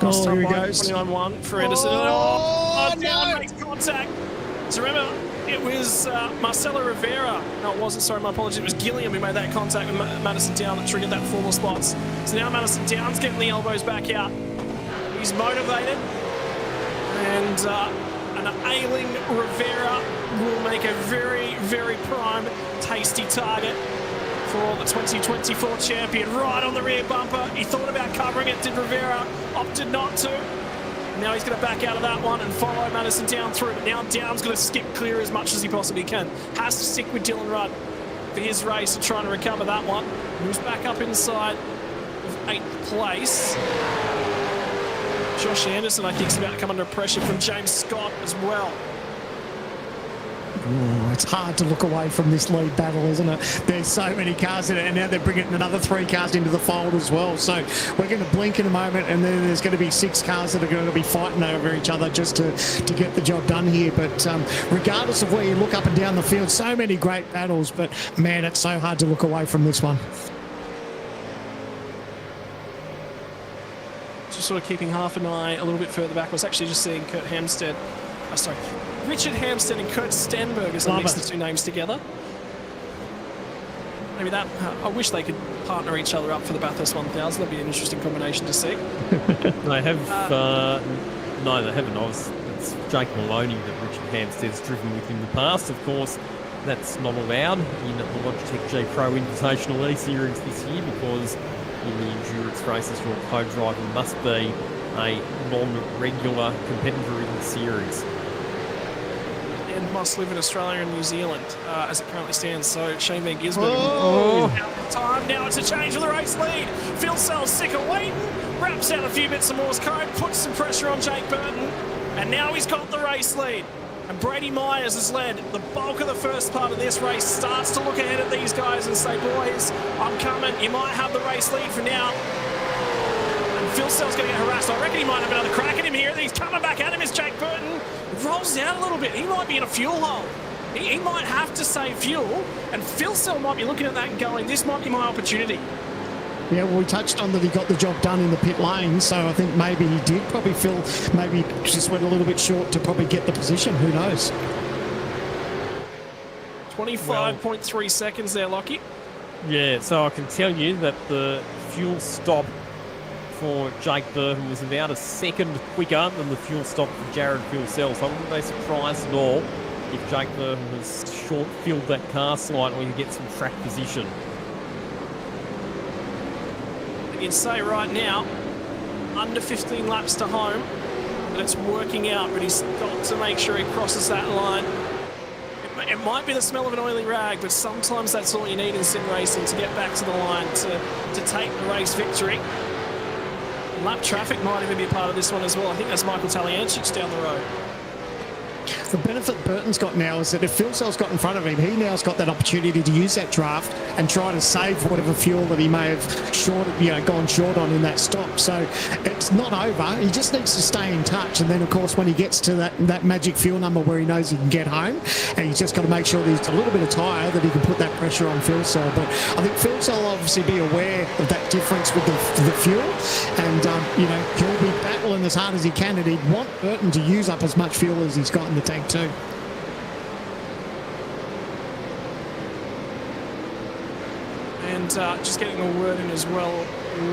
Oh, here he goes. 29.1 for Anderson. Oh, down, no. makes contact. So remember, it was Marcelo Rivera. No, it wasn't. Sorry, my apologies. It was Gilliam who made that contact with Madison Down that triggered that 4 spots. So now Madison Down's getting the elbows back out. He's motivated. And an ailing Rivera will make a very, very prime, tasty target for the 2024 champion. Right on the rear bumper. He thought about covering it, did Rivera. Opted not to. Now he's going to back out of that one and follow Madison Down through. But now Down's going to skip clear as much as he possibly can. Has to stick with Dylan Rudd for his race and trying to recover that one. Moves back up inside of 8th place. Josh Anderson, I think, is about to come under pressure from James Scott as well. Ooh, it's hard to look away from this lead battle, isn't it? There's so many cars in it, and now they're bringing another 3 cars into the fold as well. So we're going to blink in a moment, and then there's going to be 6 cars that are going to be fighting over each other just to get the job done here. But regardless of where you look up and down the field, so many great battles. But man, it's so hard to look away from this one. Just sort of keeping half an eye a little bit further back. I was actually just seeing Richard Hampstead and Kurt Stenberg as I mix the 2 names together. Maybe that, I wish they could partner each other up for the Bathurst 1000. That'd be an interesting combination to see. They have, no, they haven't. It's Jake Maloney that Richard Hampstead's driven with in the past. Of course, that's not allowed in the Logitech G Pro Invitational E-Series this year, because in the endurance races, your co-driver must be a non-regular competitor in the series. And must live in Australia and New Zealand as it currently stands. So Shane Van Gisbergen. Oh. Time now. It's a change for the race lead. Phil Sell's sick of waiting. Wraps out a few bits of Morse code. Puts some pressure on Jake Burton. And now he's got the race lead. And Brady Myers has led the bulk of the first part of this race. Starts to look ahead at these guys and say, boys, I'm coming. You might have the race lead for now. And Phil Sell's going to get harassed. I reckon he might have another crack at him here. He's coming back at him is Jake Burton. Rolls down a little bit. He might be in a fuel hole. He might have to save fuel, and Phil Sell might be looking at that and going, this might be my opportunity. Yeah, well, we touched on that he got the job done in the pit lane, so I think maybe he did probably feel maybe just went a little bit short to probably get the position. Who knows? 25.3 seconds there, Lockie. Yeah, so I can tell you that the fuel stop for Jake Burton was about a second quicker than the fuel stop for Jared Phil Sell. So I wouldn't be surprised at all if Jake Burton has short-filled that car slightly to get some track position. You'd say right now, under 15 laps to home, but it's working out, but he's got to make sure he crosses that line. It might be the smell of an oily rag, but sometimes that's all you need in sim racing to get back to the line, to take the race victory. Lap traffic might even be a part of this one as well. I think that's Michael Taliancic down the road. The benefit Burton's got now is that if Phil Cell's got in front of him, he now's got that opportunity to use that draft and try to save whatever fuel that he may have gone short on in that stop. So it's not over. He just needs to stay in touch. And then, of course, when he gets to that magic fuel number where he knows he can get home, and he's just got to make sure that he's a little bit of tyre that he can put that pressure on Phil Cell. But I think Phil Cell will obviously be aware of that difference with the fuel, and he'll be battling as hard as he can, and he'd want Burton to use up as much fuel as he's got in the tank too. And just getting a word in as well,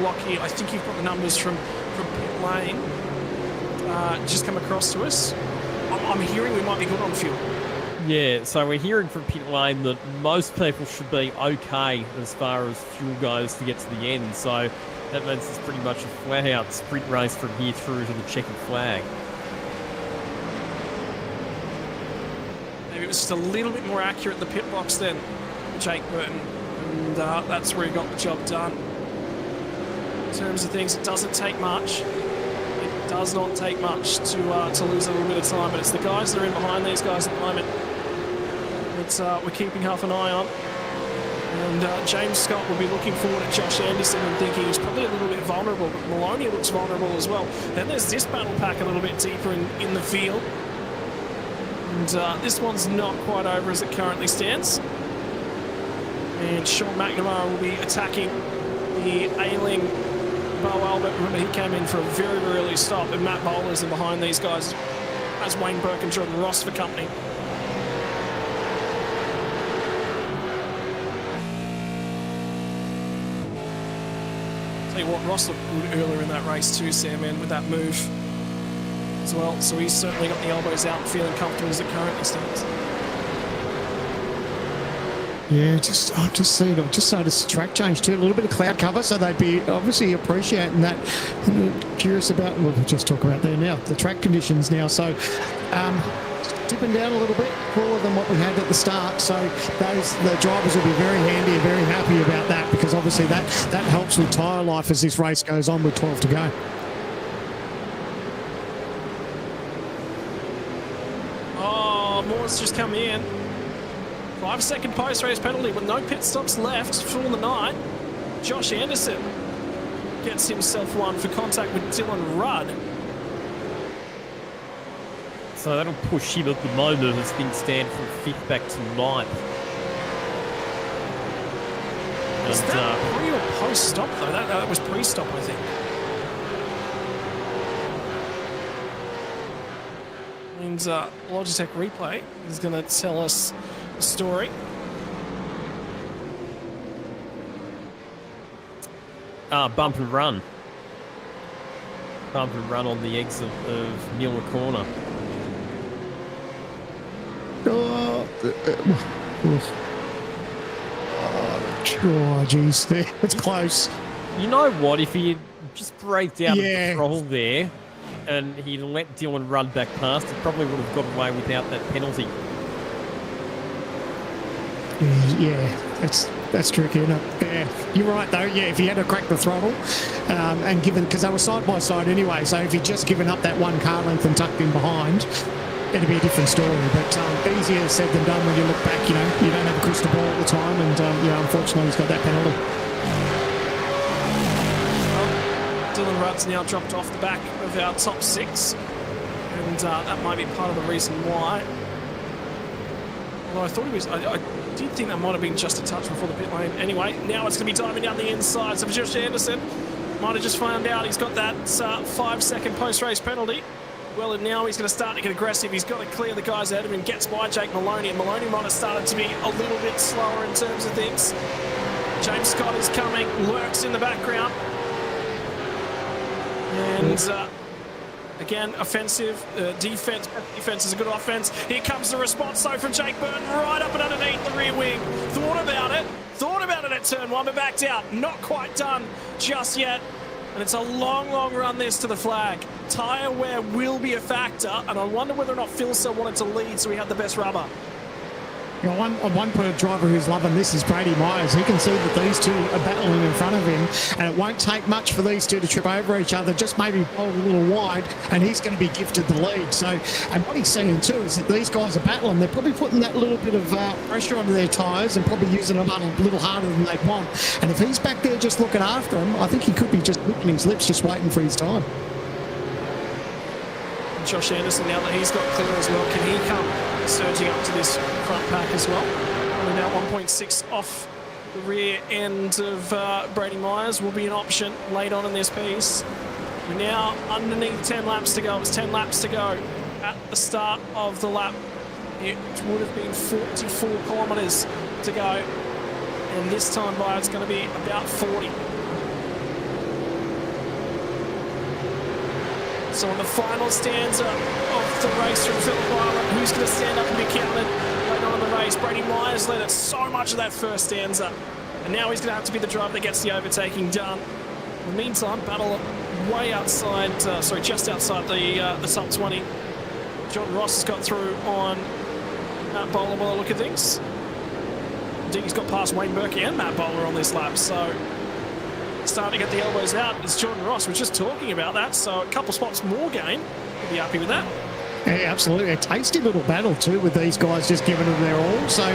Lockie, I think you've got the numbers from pit lane just come across to us. I'm hearing we might be good on fuel. Yeah, so we're hearing from pit lane that most people should be okay as far as fuel goes to get to the end. So that means it's pretty much a flat-out sprint race from here through to the checkered flag. Maybe it was just a little bit more accurate in the pit box then, Jake Burton. And that's where he got the job done. In terms of things, it doesn't take much. It does not take much to lose a little bit of time, but it's the guys that are in behind these guys at the moment that we're keeping half an eye on. And James Scott will be looking forward at Josh Anderson and thinking he's probably a little bit vulnerable, but Maloney looks vulnerable as well. Then there's this battle pack a little bit deeper in the field. And this one's not quite over as it currently stands. And Sean McNamara will be attacking the ailing Bo Albert. Remember, he came in for a very, very early stop, and Matt Bowler's in behind these guys as Wayne Burke and Jordan Ross for company. Tell you what, Ross looked good earlier in that race too, Sam, and with that move as well. So he's certainly got the elbows out and feeling comfortable as it currently stands. Yeah, I've just noticed the track change too. A little bit of cloud cover, so they'd be obviously appreciating that. Curious about, we'll just talk about there now, the track conditions now. So dipping down a little bit, cooler than what we had at the start. So the drivers will be very handy and very happy about that, because obviously that helps with tyre life as this race goes on with 12 to go. Oh, Moore's just come in. 5-second post-race penalty with no pit stops left for the night. Josh Anderson gets himself one for contact with Dylan Rudd. So that'll push him at the moment as things stand from 5th back to 9th. Was that pre or post-stop though? That was pre-stop, I think. And Logitech replay is going to tell us the story. Bump and run. Bump and run on the exit of Miller Corner. Oh, jeez, it's close. You know what? If he had just braked out of Yeah. the throttle there and he'd let Dylan run back past, he probably would have got away without that penalty. Yeah, that's tricky, isn't it? Yeah, you're right though. Yeah, if he had to crack the throttle, and given, because they were side by side anyway, so if he'd just given up that one car length and tucked in behind, it'd be a different story. But easier said than done when you look back. You don't have a crystal ball at the time, and unfortunately he's got that penalty. Well, Dylan Rudd's now dropped off the back of our top 6, and that might be part of the reason why. Although I thought he was, I did think that might have been just a touch before the pit lane. Anyway, now it's going to be diving down the inside. So Josh Anderson might have just found out he's got that 5-second post-race penalty. Well, and now he's going to start to get aggressive. He's got to clear the guys out of him, gets by Jake Maloney, and Maloney might have started to be a little bit slower in terms of things. James Scott is coming, lurks in the background. And again, offensive, defense is a good offense. Here comes the response, though, from Jake Burton, right up and underneath the rear wing. Thought about it at turn 1, but backed out. Not quite done just yet. And it's a long, long run this to the flag. Tyre wear will be a factor, and I wonder whether or not Phil wanted to lead so he had the best rubber. You know, one driver who's loving this is Brady Myers. He can see that these two are battling in front of him, and it won't take much for these two to trip over each other, just maybe bowl a little wide, and he's going to be gifted the lead. So, and what he's seeing too is that these guys are battling. They're probably putting that little bit of pressure under their tyres and probably using them a little harder than they want. And if he's back there just looking after him, I think he could be just licking his lips, just waiting for his time. Josh Anderson, now that he's got clear as well, can he come surging up to this front pack as well? Only now 1.6 off the rear end of Brady Myers will be an option late on in this piece. We're now underneath 10 laps to go. It's 10 laps to go at the start of the lap. It would have been 44 kilometres to go, and this time by it's going to be about 40. So in the final stanza of the race from Phillip Island, who's going to stand up and be counted later on in the race? Brady Myers led it so much of that first stanza, and now he's going to have to be the driver that gets the overtaking done. In the meantime, battle way outside, just outside the sub 20. John Ross has got through on Matt Bowler by the look of things. Indeed, he's got past Wayne Burke and Matt Bowler on this lap, so starting to get the elbows out is Jordan Ross. We're just talking about that, so a couple spots more gain. We'll be happy with that. Yeah, absolutely. A tasty little battle too with these guys just giving them their all. So,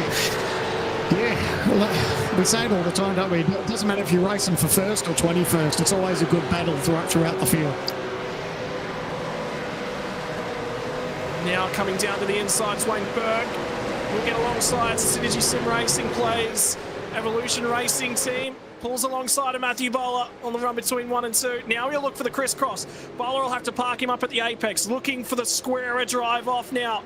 yeah, we say it all the time, don't we? It doesn't matter if you're racing for first or 21st. It's always a good battle throughout the field. Now coming down to the inside, Wayne Burke will get alongside Synergy Sim Racing plays. Evolution Racing team pulls alongside of Matthew Bowler on the run between 1 and 2. Now he'll look for the crisscross. Bowler will have to park him up at the apex, looking for the squarer drive off now.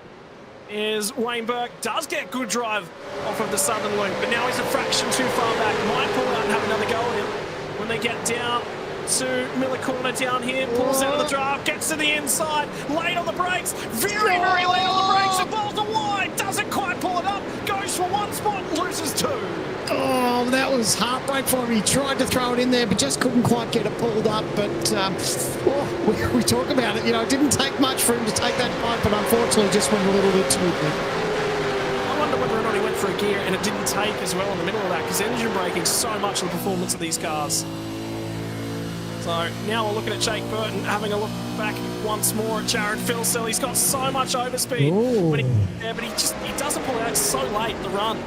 Is Wayne Burke, does get good drive off of the southern loop, but now he's a fraction too far back. Might pull out and have another go at him. When they get down to Miller Corner down here, pulls out of the drive, gets to the inside, late on the brakes, very, very late on the brakes, and balls are wide, doesn't quite pull it up, goes for one spot, loses 2. Oh, that was heartbreak for him. He tried to throw it in there, but just couldn't quite get it pulled up. But we talk about it. You know, it didn't take much for him to take that fight, but unfortunately just went a little bit too quick. I wonder whether or not he went for a gear and it didn't take as well in the middle of that, because engine braking so much of the performance of these cars. So now we're looking at Jake Burton, having a look back once more at Jared Philsell. He's got so much overspeed, but he doesn't pull it out. It's so late in the run.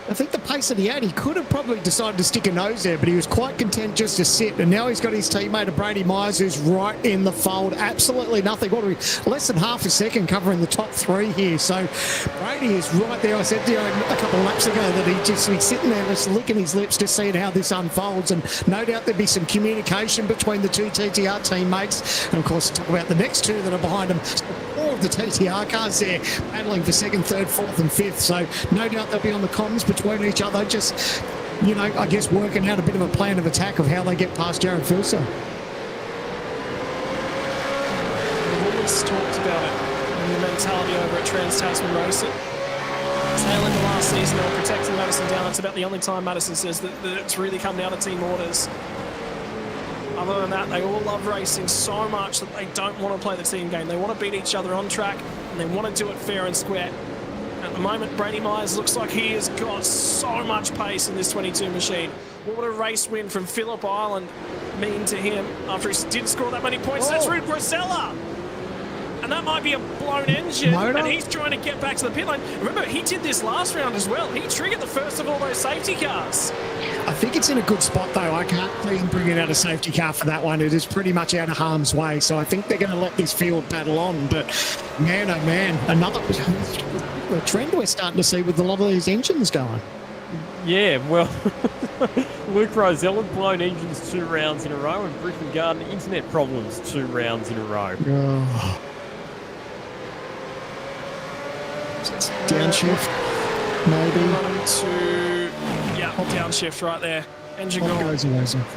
I think the pace that he had, he could have probably decided to stick a nose there, but he was quite content just to sit. And now he's got his teammate, Brady Myers, who's right in the fold. Absolutely nothing. What are we? Less than half a second covering the top 3 here. So Brady is right there. I said to you a couple of laps ago that he's sitting there just licking his lips, just seeing how this unfolds. And no doubt there'd be some communication between the 2 TTR teammates. And of course, talk about the next 2 that are behind him. All of the TTR cars there battling for 2nd, 3rd, 4th and 5th. So no doubt they'll be on the comms between each other, just, you know, I guess working out a bit of a plan of attack of how they get past Jared Philsell. We've always talked about it and the mentality over at Trans-Tasman Racing. Tail end of last season, they were protecting Madison down. That's about the only time Madison says that it's really come down to team orders. Other than that, they all love racing so much that they don't want to play the team game. They want to beat each other on track, and they want to do it fair and square. At the moment, Brady Myers looks like he has got so much pace in this 22 machine. What would a race win from Phillip Island mean to him after he did score that many points? That's Rude Grosella! And that might be a blown engine, and he's trying to get back to the pit lane. Remember, he did this last round as well. He triggered the first of all those safety cars. I think it's in a good spot, though. I can't see him bringing out a safety car for that one. It is pretty much out of harm's way, so I think they're going to let this field battle on. But, man, oh, man, another trend we're starting to see with a lot of these engines going. Yeah, well, Luke Rosella blown engines 2 rounds in a row, and Britain Garden internet problems 2 rounds in a row. Oh. Downshift, maybe. Running to, downshift right there. Engine gone.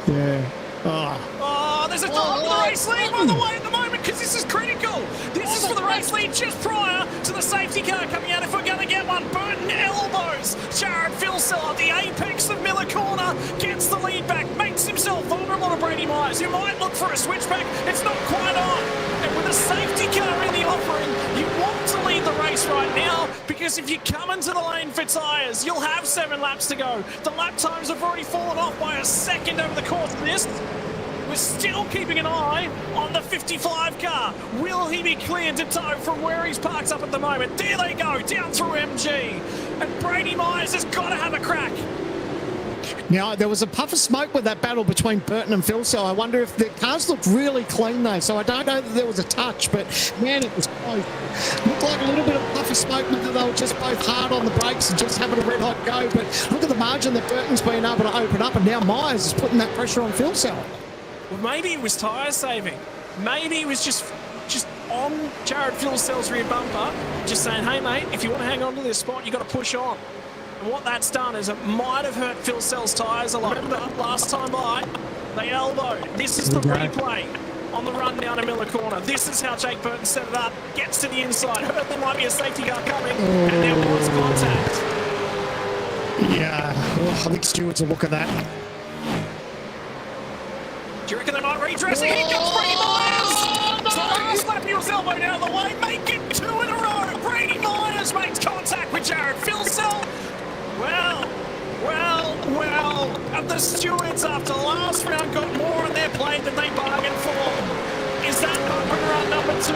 Yeah. Oh, there's a drop for the race lead, by the way, at the moment, because this is critical. This is for the race lead just prior to the safety car coming out if we're going to get one. Burton elbows Jared Philsell at the apex of Miller Corner, gets the lead back, makes himself vulnerable to Brady Myers, who might look for a switchback. It's not quite on. And with a safety car in the offering, you want to lead the race right now because Because if you come into the lane for tyres, you'll have 7 laps to go. The lap times have already fallen off by a second over the course of this. We're still keeping an eye on the 55 car. Will he be cleared to tow from where he's parked up at the moment? There they go, down through MG. And Brady Myers has got to have a crack. Now, there was a puff of smoke with that battle between Burton and Philsell. I wonder if the cars looked really clean, though, so I don't know that there was a touch, but, man, it was close. Looked like a little bit of puff of smoke, whether they were just both hard on the brakes and just having a red-hot go, but look at the margin that Burton's been able to open up, and now Myers is putting that pressure on Philsell. Well, maybe it was tyre saving. Maybe it was just on Jared Philsell's rear bumper, just saying, hey, mate, if you want to hang on to this spot, you've got to push on. And what that's done is it might have hurt Philsell's tyres a lot. Remember, last time by, they elbowed. This is the replay on the run down to Miller Corner. This is how Jake Burton set it up. Gets to the inside. Heard there might be a safety car coming, and there was contact. Yeah, well, I think Stewart's a look at that. Do you reckon they might redress it? Here comes Brady Myers! So last lap, he was elbowed out of the way. Make it 2 in a row. Brady Myers makes contact with Jared Philsell. Well, and the stewards after last round got more on their plate than they bargained for. Is that open run number 2?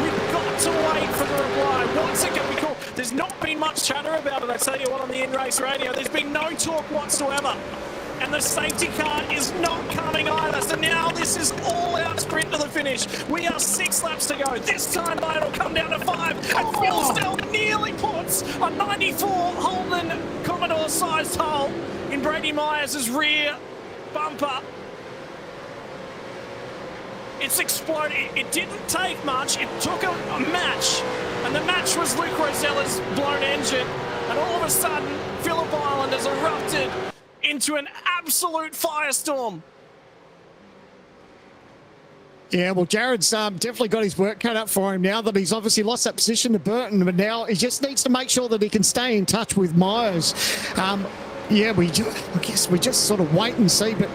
We've got to wait for the reply. What's it going to be called? There's not been much chatter about it, I tell you what, on the in-race radio. There's been no talk whatsoever. And the safety car is not coming either. So now this is all-out sprint to the finish. We are 6 laps to go. This time, though, it'll come down to 5. And Philsell nearly puts a 94 Holden Commodore-sized hole in Brady Myers' rear bumper. It's exploded. It didn't take much. It took a match. And the match was Luke Rosella's blown engine. And all of a sudden, Phillip Island has erupted into an absolute firestorm. Yeah, well, Jared's definitely got his work cut out for him now that he's obviously lost that position to Burton, but now he just needs to make sure that he can stay in touch with Myers. Yeah, I guess we just sort of wait and see, but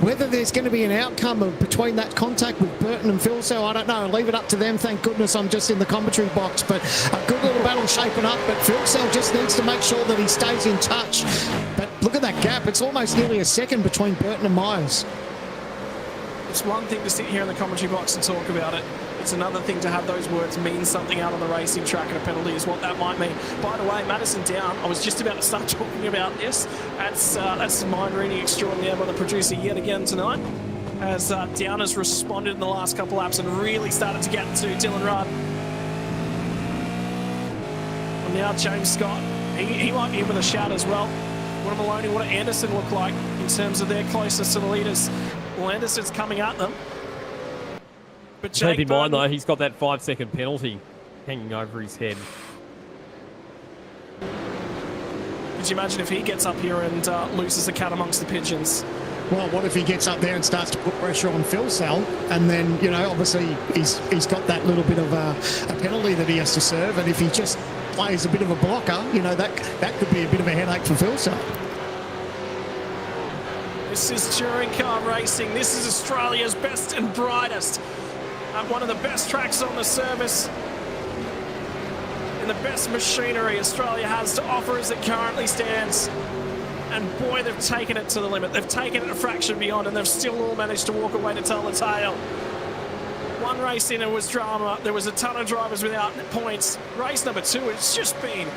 whether there's going to be an outcome between that contact with Burton and Philsell, I don't know. I'll leave it up to them. Thank goodness I'm just in the commentary box, but a good little battle shaping up, but Philsell just needs to make sure that he stays in touch. But look at that gap. It's almost nearly a second between Burton and Myers. It's one thing to sit here in the commentary box and talk about it. It's another thing to have those words mean something out on the racing track, and a penalty is what that might mean. By the way, Madison Down, I was just about to start talking about this. That's mind-reading extraordinaire by the producer yet again tonight, as Down has responded in the last couple laps and really started to get to Dylan Rudd. And now James Scott, he might be in with a shout as well. What do Maloney, what do Anderson look like in terms of their closest to the leaders? Well, Anderson's coming at them. But keep in mind, though, he's got that 5-second penalty hanging over his head. Could you imagine if he gets up here and loses the cat amongst the pigeons? Well, what if he gets up there and starts to put pressure on Philsell, and then, you know, obviously he's got that little bit of a penalty that he has to serve, and if he just plays a bit of a blocker, you know, that could be a bit of a headache for Philsell. This is touring car racing. This is Australia's best and brightest. At one of the best tracks on the service. And the best machinery Australia has to offer as it currently stands. And boy, they've taken it to the limit. They've taken it a fraction beyond, and they've still all managed to walk away to tell the tale. One race in, it was drama. There was a ton of drivers without points. Race number 2, it's sprint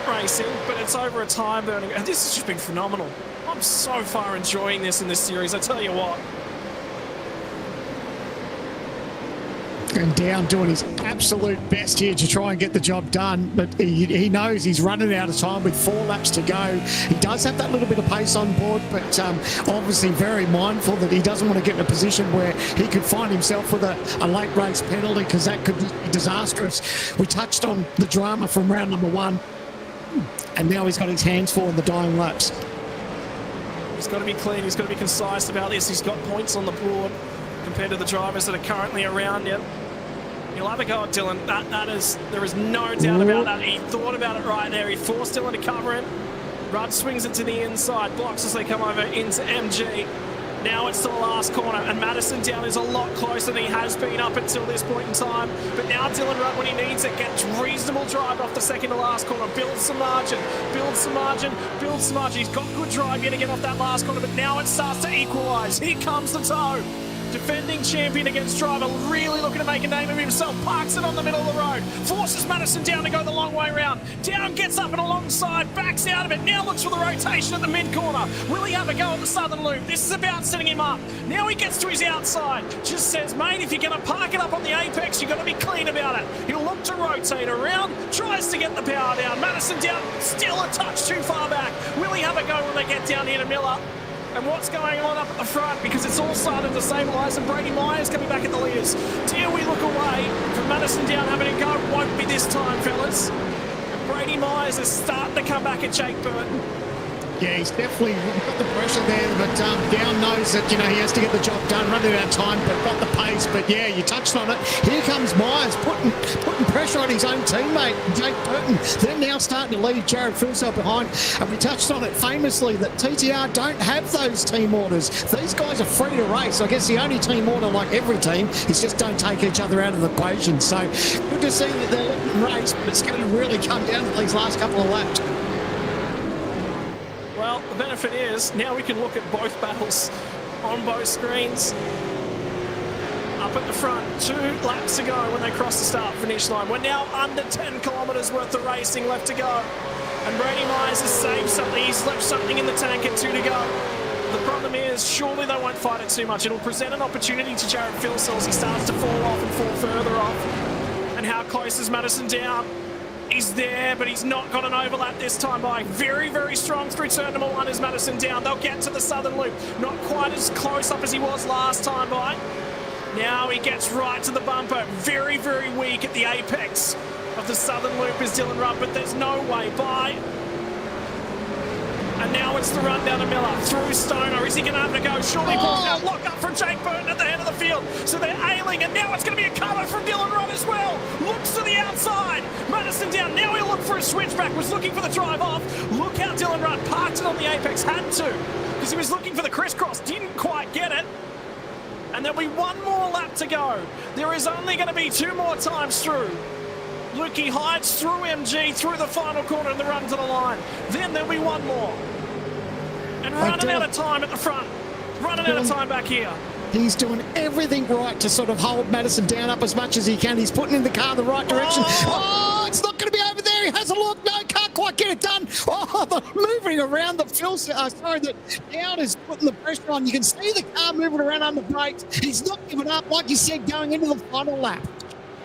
racing, but it's over a time burning. And this has just been phenomenal. I'm so far enjoying this in this series, I tell you what. And Down doing his absolute best here to try and get the job done, but he knows he's running out of time with 4 laps to go. He does have that little bit of pace on board, but obviously very mindful that he doesn't want to get in a position where he could find himself with a late race penalty, because that could be disastrous. We touched on the drama from round number 1, and now he's got his hands full in the dying laps. He's got to be clean, he's got to be concise about this. He's got points on the board compared to the drivers that are currently around him. He'll have a go at Dylan. There is no doubt about that. He thought about it right there. He forced Dylan to cover him. Rudd swings it to the inside, blocks as they come over into MG. Now it's to the last corner, and Madison Down is a lot closer than he has been up until this point in time. But now Dylan Rudd, when he needs it, gets reasonable drive off the second to last corner, builds some margin, builds some margin, builds some margin. He's got good drive here to get off that last corner, but now it starts to equalise. Here comes the toe. Defending champion against driver, really looking to make a name of himself, parks it on the middle of the road, forces Madison Down to go the long way round. Down gets up and alongside, backs out of it, now looks for the rotation at the mid-corner. Will he have a go at the southern loop? This is about setting him up. Now he gets to his outside, just says, mate, if you're going to park it up on the apex, you've got to be clean about it. He'll look to rotate around, tries to get the power down. Madison Down still a touch too far back. Will he have a go when they get down here to Miller? And what's going on up at the front, because it's all started to stabilise, and Brady Myers coming back at the leaders. Dare we look away from Madison Down having a go? Won't be this time, fellas. And Brady Myers is starting to come back at Jake Burton. Yeah, he's definitely got the pressure there, but Down knows that, you know, he has to get the job done, running out of time, but got the pace. But yeah, you touched on it. Here comes Myers putting pressure on his own teammate, Jake Burton. They're now starting to lead Jared Phillip behind. And we touched on it famously that TTR don't have those team orders. These guys are free to race. I guess the only team order, like every team, is just don't take each other out of the equation. So good to see that they're letting race, but it's going to really come down to these last couple of laps. Well, the benefit is now we can look at both battles on both screens. Up at the front, 2 laps to go when they cross the start-finish line. We're now under 10 kilometres worth of racing left to go. And Brady Myers has saved something. He's left something in the tank at 2 to go. The problem is, surely they won't fight it too much. It'll present an opportunity to Jared Phillip as he starts to fall off and fall further off. And how close is Madison Down? He's there, but he's not got an overlap this time by. Very, very strong through turn number 1 is Madison Down. They'll get to the southern loop. Not quite as close up as he was last time by. Now he gets right to the bumper. Very, very weak at the apex of the southern loop is Dylan Rudd, but there's no way by. And now it's the run down to Miller through Stoner. Is he going to have to go? Surely pulls out. Lock up from Jake Burton at the head of the field. So they're ailing, and now it's going to be a cover from Dylan Rudd as well. Looks to the outside. Madison Down. Now he'll look for a switchback. Was looking for the drive off. Look how Dylan Rudd parked it on the apex. Had to, because he was looking for the crisscross. Didn't quite get it. And there'll be 1 more lap to go. There is only going to be 2 more times through. Lukey hides through MG, through the final corner and the run to the line. Then there'll be 1 more. And running out of time at the front. Running out of time back here. He's doing everything right to sort of hold Madison Down up as much as he can. He's putting in the car in the right direction. Oh, it's not going to be over there. He has a look. No, can't quite get it done. Oh, the moving around the fuel. Sorry, that Down is putting the pressure on. You can see the car moving around under brakes. He's not giving up, like you said, going into the final lap.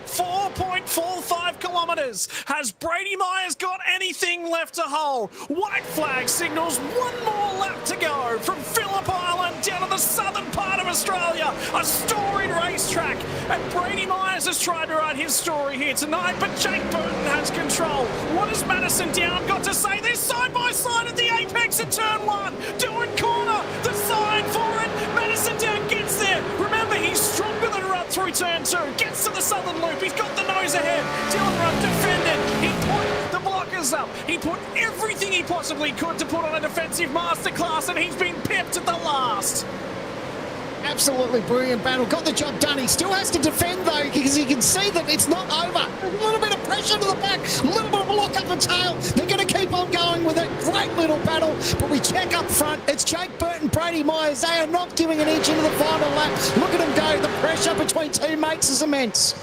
4.45 kilometres. Has Brady Myers got anything left to hold? White flag signals 1 more lap to go from Phillip Island down to the southern part of Australia. A storied racetrack. And Brady Myers has tried to write his story here tonight, but Jake Burton has control. What has Madison Down got to say? They're side by side at the apex at turn 1. Doing corner. The sign for it. Madison Down gets there. Remember, he's stronger than Rudd through turn 2. Gets to the southern loop. He's got the nose ahead. Dylan Rudd defended. He put the blockers up. He put everything he possibly could to put on a defensive masterclass, and he's been pipped at the last. Absolutely brilliant battle. Got the job done. He still has to defend, though, because he can see that it's not over. A little bit of pressure to the back, a little bit of a lock up the tail. They're going to keep on going with it. Great little battle. But we check up front. It's Jake Burton, Brady Myers. They are not giving an inch into the final lap. Look at them go. The pressure between teammates is immense.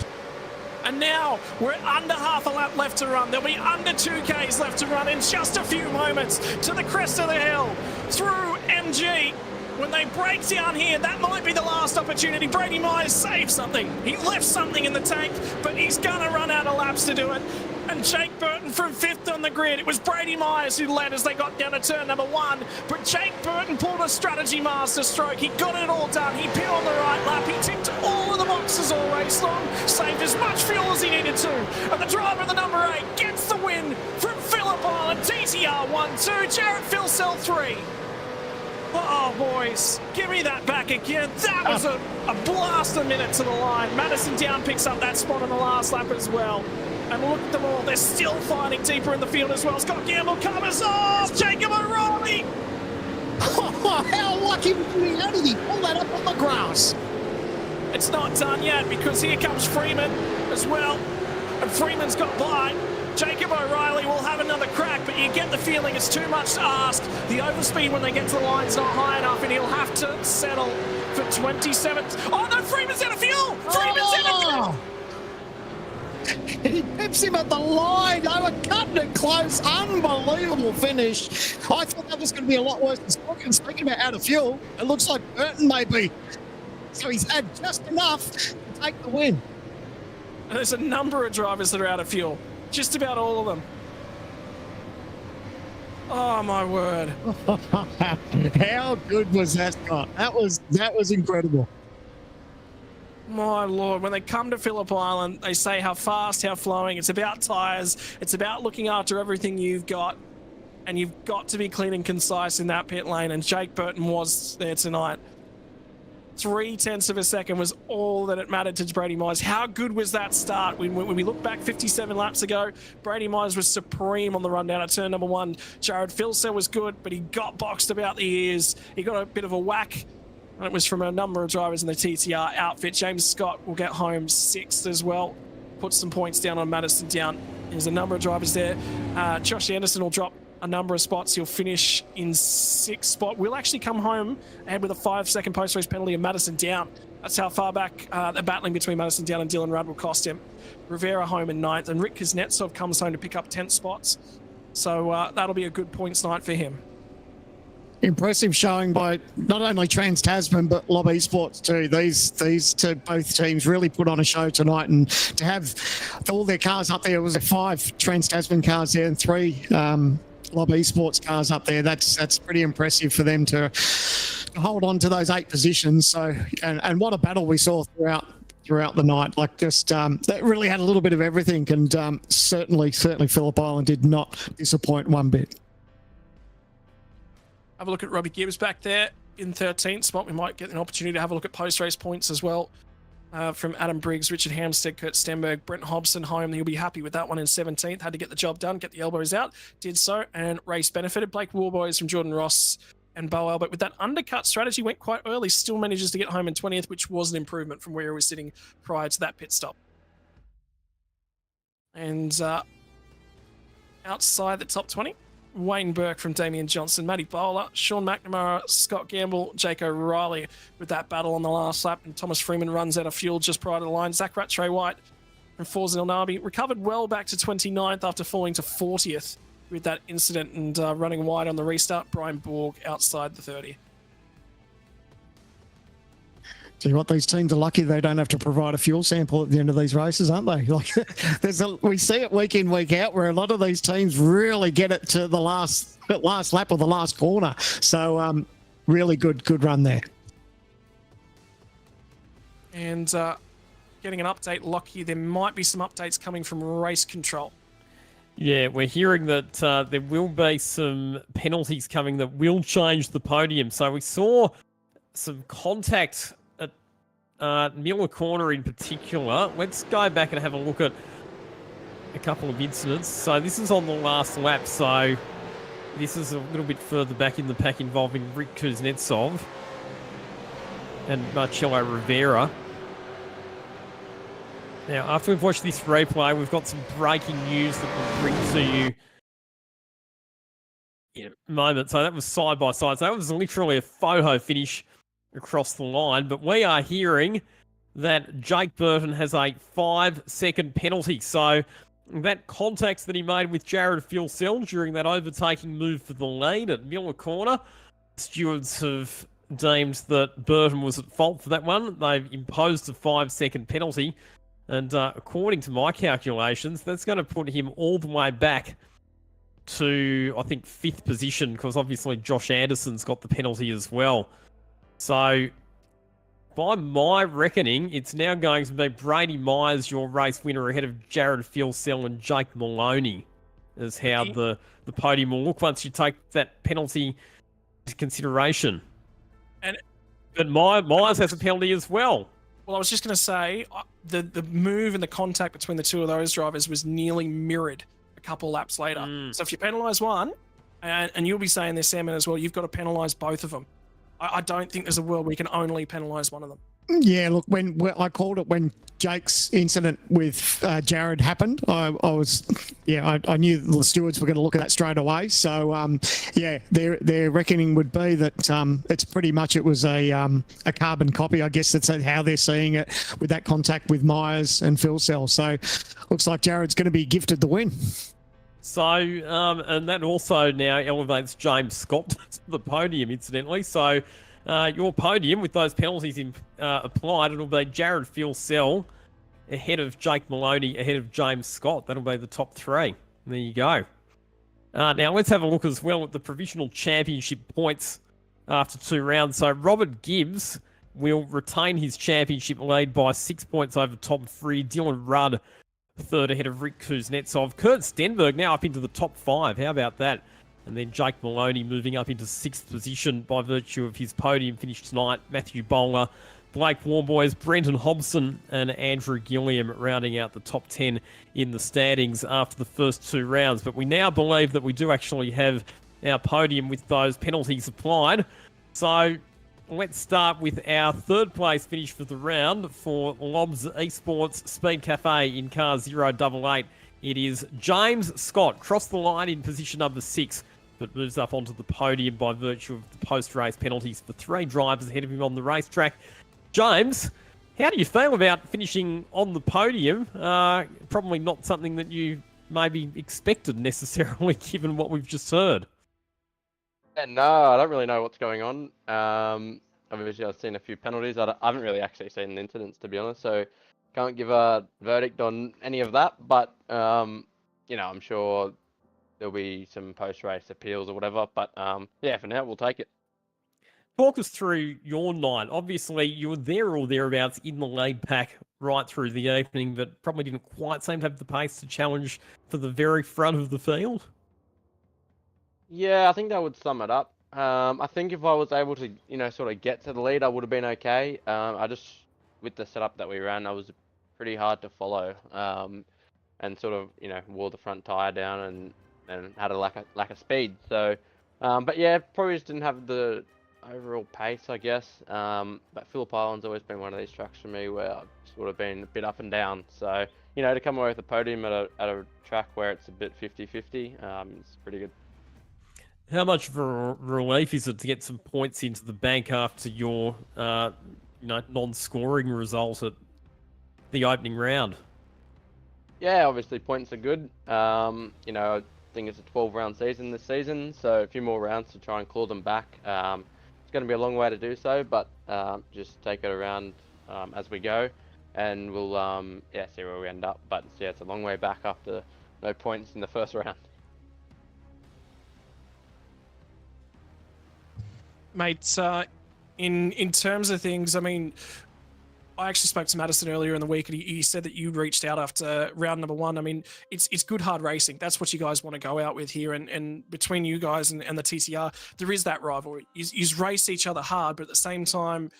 And now we're under half a lap left to run. There'll be under 2Ks left to run in just a few moments to the crest of the hill through MG. When they break down here, that might be the last opportunity. Brady Myers saved something. He left something in the tank, but he's going to run out of laps to do it. And Jake Burton from 5th on the grid. It was Brady Myers who led as they got down to turn number 1. But Jake Burton pulled a strategy master stroke. He got it all done. He pit on the right lap. He ticked all of the boxes all race long. Saved as much fuel as he needed to. And the driver of the number 8 gets the win from Phillip Island. TTR 1-2. Jared Phillip 3. Oh, boys, give me that back again. That was a blast a minute to the line. Madison Down picks up that spot on the last lap as well. And look at them all. They're still fighting deeper in the field as well. Scott Gamble covers off. Jacob O'Reilly. How lucky was he? How did he pull that up on the grass? It's not done yet because here comes Freeman as well. And Freeman's got by. Jacob O'Reilly will have another crack, but you get the feeling it's too much to ask. The overspeed when they get to the line's not high enough, and he'll have to settle for 27th. Oh no, Freeman's out of fuel! Freeman's out of fuel! He pips him at the line. They were cutting it close. Unbelievable finish. I thought that was going to be a lot worse than Stockton. Speaking about out of fuel, it looks like Burton maybe. So he's had just enough to take the win. There's a number of drivers that are out of fuel. Just about all of them. Oh my word. How good was that, Scott? That was incredible. My lord, when they come to Phillip Island, they say how fast, how flowing. It's about tyres. It's about looking after everything you've got. And you've got to be clean and concise in that pit lane. And Jake Burton was there tonight. 0.3 of a second was all that it mattered to Brady Myers. How good was that start? When we look back 57 laps ago, Brady Myers was supreme on the run down at turn number 1. Jared Filser was good, but he got boxed about the ears. He got a bit of a whack. And it was from a number of drivers in the TTR outfit. James Scott will get home 6th as well. Put some points down on Madison Down. There's a number of drivers there. Josh Anderson will drop a number of spots. He'll finish in 6th spot. We'll actually come home ahead with a 5-second post-race penalty of Madison Down. That's how far back the battling between Madison Down and Dylan Rudd will cost him. Rivera home in 9th, and Rick Kuznetsov comes home to pick up 10th spots. So that'll be a good points night for him. Impressive showing by not only Trans-Tasman but Lob Esports too. These two, both teams really put on a show tonight, and to have all their cars up there, it was 5 Trans-Tasman cars there and 3 Lob Esports cars up there. That's pretty impressive for them to hold on to those 8 positions. So and what a battle we saw throughout the night. Like just that really had a little bit of everything, and certainly Phillip Island did not disappoint one bit. Have a look at Robbie Gibbs back there in 13th spot. We might get an opportunity to have a look at post-race points as well from Adam Briggs, Richard Hamstead, Kurt Stenberg, Brent Hobson home. He'll be happy with that one in 17th. Had to get the job done, get the elbows out. Did so, and race benefited. Blake Warboys from Jordan Ross and Bo Albert with that undercut strategy went quite early. Still manages to get home in 20th, which was an improvement from where he was sitting prior to that pit stop. And outside the top 20, Wayne Burke from Damian Johnson, Matty Bowler, Sean McNamara, Scott Gamble, Jake O'Reilly with that battle on the last lap, and Thomas Freeman runs out of fuel just prior to the line. Zach Rattray White from Forza Nabi recovered well back to 29th after falling to 40th with that incident and running wide on the restart. Brian Borg outside the 30. Tell you what, these teams are lucky they don't have to provide a fuel sample at the end of these races, aren't they? Like, we see it week in, week out, where a lot of these teams really get it to the last lap or the last corner. So, really good run there. And getting an update, Lockie, there might be some updates coming from race control. Yeah, we're hearing that there will be some penalties coming that will change the podium. So we saw some contact Miller Corner in particular. Let's go back and have a look at a couple of incidents. So this is on the last lap, so this is a little bit further back in the pack involving Rick Kuznetsov and Marcello Rivera. Now, after we've watched this replay, we've got some breaking news that we'll bring to you in a moment. So that was side by side. So that was literally a photo finish across the line, but we are hearing that Jake Burton has a 5-second penalty. So that contact that he made with Jared Filsell during that overtaking move for the lead at Miller Corner, stewards have deemed that Burton was at fault for that one. They've imposed a 5-second penalty, and according to my calculations, that's going to put him all the way back to, I think, 5th position, because obviously Josh Anderson's got the penalty as well. So, by my reckoning, it's now going to be Brady Myers, your race winner, ahead of Jared Filsell and Jake Maloney, is how the podium will look once you take that penalty into consideration. But Myers has a penalty as well. Well, I was just going to say, the move and the contact between the two of those drivers was nearly mirrored a couple laps later. So if you penalise one, And you'll be saying this, Sam, as well. You've got to penalise both of them. I don't think there's a world where you can only penalise one of them. Yeah, look, when I called it when Jake's incident with Jared happened, I knew the stewards were going to look at that straight away. So, their reckoning would be that it's pretty much it was a carbon copy. I guess that's how they're seeing it with that contact with Myers and Phil Cell. So, looks like Jared's going to be gifted the win. So, and that also now elevates James Scott to the podium, incidentally. So, your podium with those penalties applied, it'll be Jared Phil Cell ahead of Jake Maloney, ahead of James Scott. That'll be the top three. There you go. Now, let's have a look as well at the provisional championship points after 2 rounds. So, Robert Gibbs will retain his championship lead by 6 points over top 3. Dylan Rudd, third ahead of Rick Kuznetsov. Kurt Stenberg now up into the top 5. How about that? And then Jake Maloney moving up into 6th position by virtue of his podium finish tonight. Matthew Bowler, Blake Warboys, Brenton Hobson, and Andrew Gilliam rounding out the top 10 in the standings after the first 2 rounds. But we now believe that we do actually have our podium with those penalties applied. So let's start with our 3rd place finish for the round for Lobs Esports Speed Cafe in car 088. It is James Scott, crossed the line in position number 6, but moves up onto the podium by virtue of the post-race penalties for 3 drivers ahead of him on the racetrack. James, how do you feel about finishing on the podium? Probably not something that you maybe expected necessarily, given what we've just heard. Yeah, no, I don't really know what's going on. Obviously, I've seen a few penalties. I haven't really actually seen the incidents, to be honest, so can't give a verdict on any of that. But, I'm sure there'll be some post-race appeals or whatever. But, for now, we'll take it. Talk us through your night. Obviously, you were there or thereabouts in the lead pack right through the evening, but probably didn't quite seem to have the pace to challenge for the very front of the field. Yeah, I think that would sum it up. I think if I was able to, sort of get to the lead, I would have been okay. With the setup that we ran, I was pretty hard to follow, and sort of, wore the front tire down and had a lack of speed. So, but yeah, probably just didn't have the overall pace, I guess. But Phillip Island's always been one of these tracks for me where I've sort of been a bit up and down. So, to come away with a podium at a track where it's a bit 50-50, it's pretty good. How much of a relief is it to get some points into the bank after your, non-scoring result at the opening round? Yeah, obviously points are good. I think it's a 12-round season this season, so a few more rounds to try and claw them back. It's going to be a long way to do so, but just take it around as we go, and we'll see where we end up. But yeah, it's a long way back after no points in the first round. Mate, in terms of things, I mean, I actually spoke to Madison earlier in the week, and he said that you reached out after round number 1. I mean, it's good hard racing. That's what you guys want to go out with here. And between you guys and the TCR, there is that rivalry. You race each other hard, but at the same time,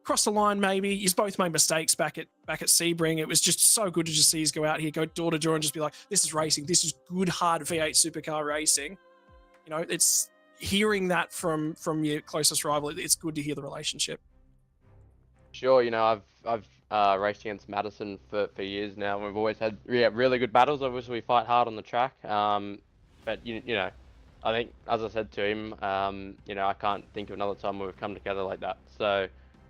cross the line maybe. You both made mistakes back at Sebring. It was just so good to just see you go out here, go door to door, and just be like, this is racing. This is good hard V8 supercar racing. It's hearing that from your closest rival. It's good to hear the relationship. Sure, I've raced against Madison for years now, and we've always had really good battles. Obviously, we fight hard on the track, but I think, as I said to him, I can't think of another time where we've come together like that. So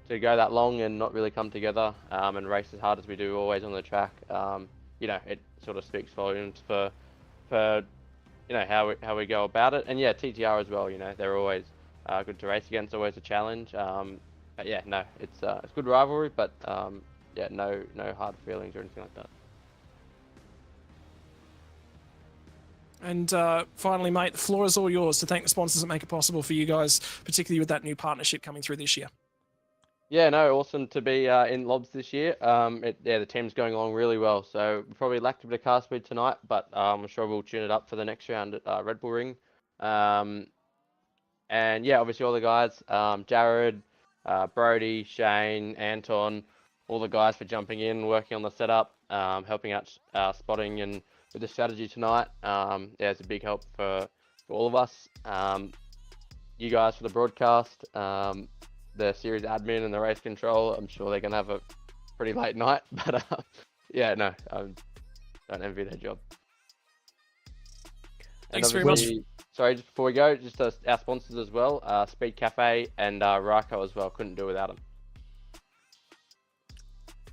to go that long and not really come together and race as hard as we do always on the track, it sort of speaks volumes for how we go about it. And yeah, TTR as well. They're always good to race against, always a challenge. But yeah, no, it's good rivalry, but no hard feelings or anything like that. And finally, mate, the floor is all yours to thank the sponsors that make it possible for you guys, particularly with that new partnership coming through this year. Yeah, no, awesome to be in Lobs this year. The team's going along really well. So we probably lacked a bit of car speed tonight, but I'm sure we'll tune it up for the next round at Red Bull Ring. And yeah, obviously all the guys, Jared, Brody, Shane, Anton, all the guys for jumping in, working on the setup, helping out spotting and with the strategy tonight. It's a big help for for all of us. You guys for the broadcast, the series admin and the race control. I'm sure they're gonna have a pretty late night, but yeah, no, I don't envy their job. And Thanks very much. obviously- Sorry, just before we go, just our sponsors as well, Speed Cafe and Ryko as well. Couldn't do without them.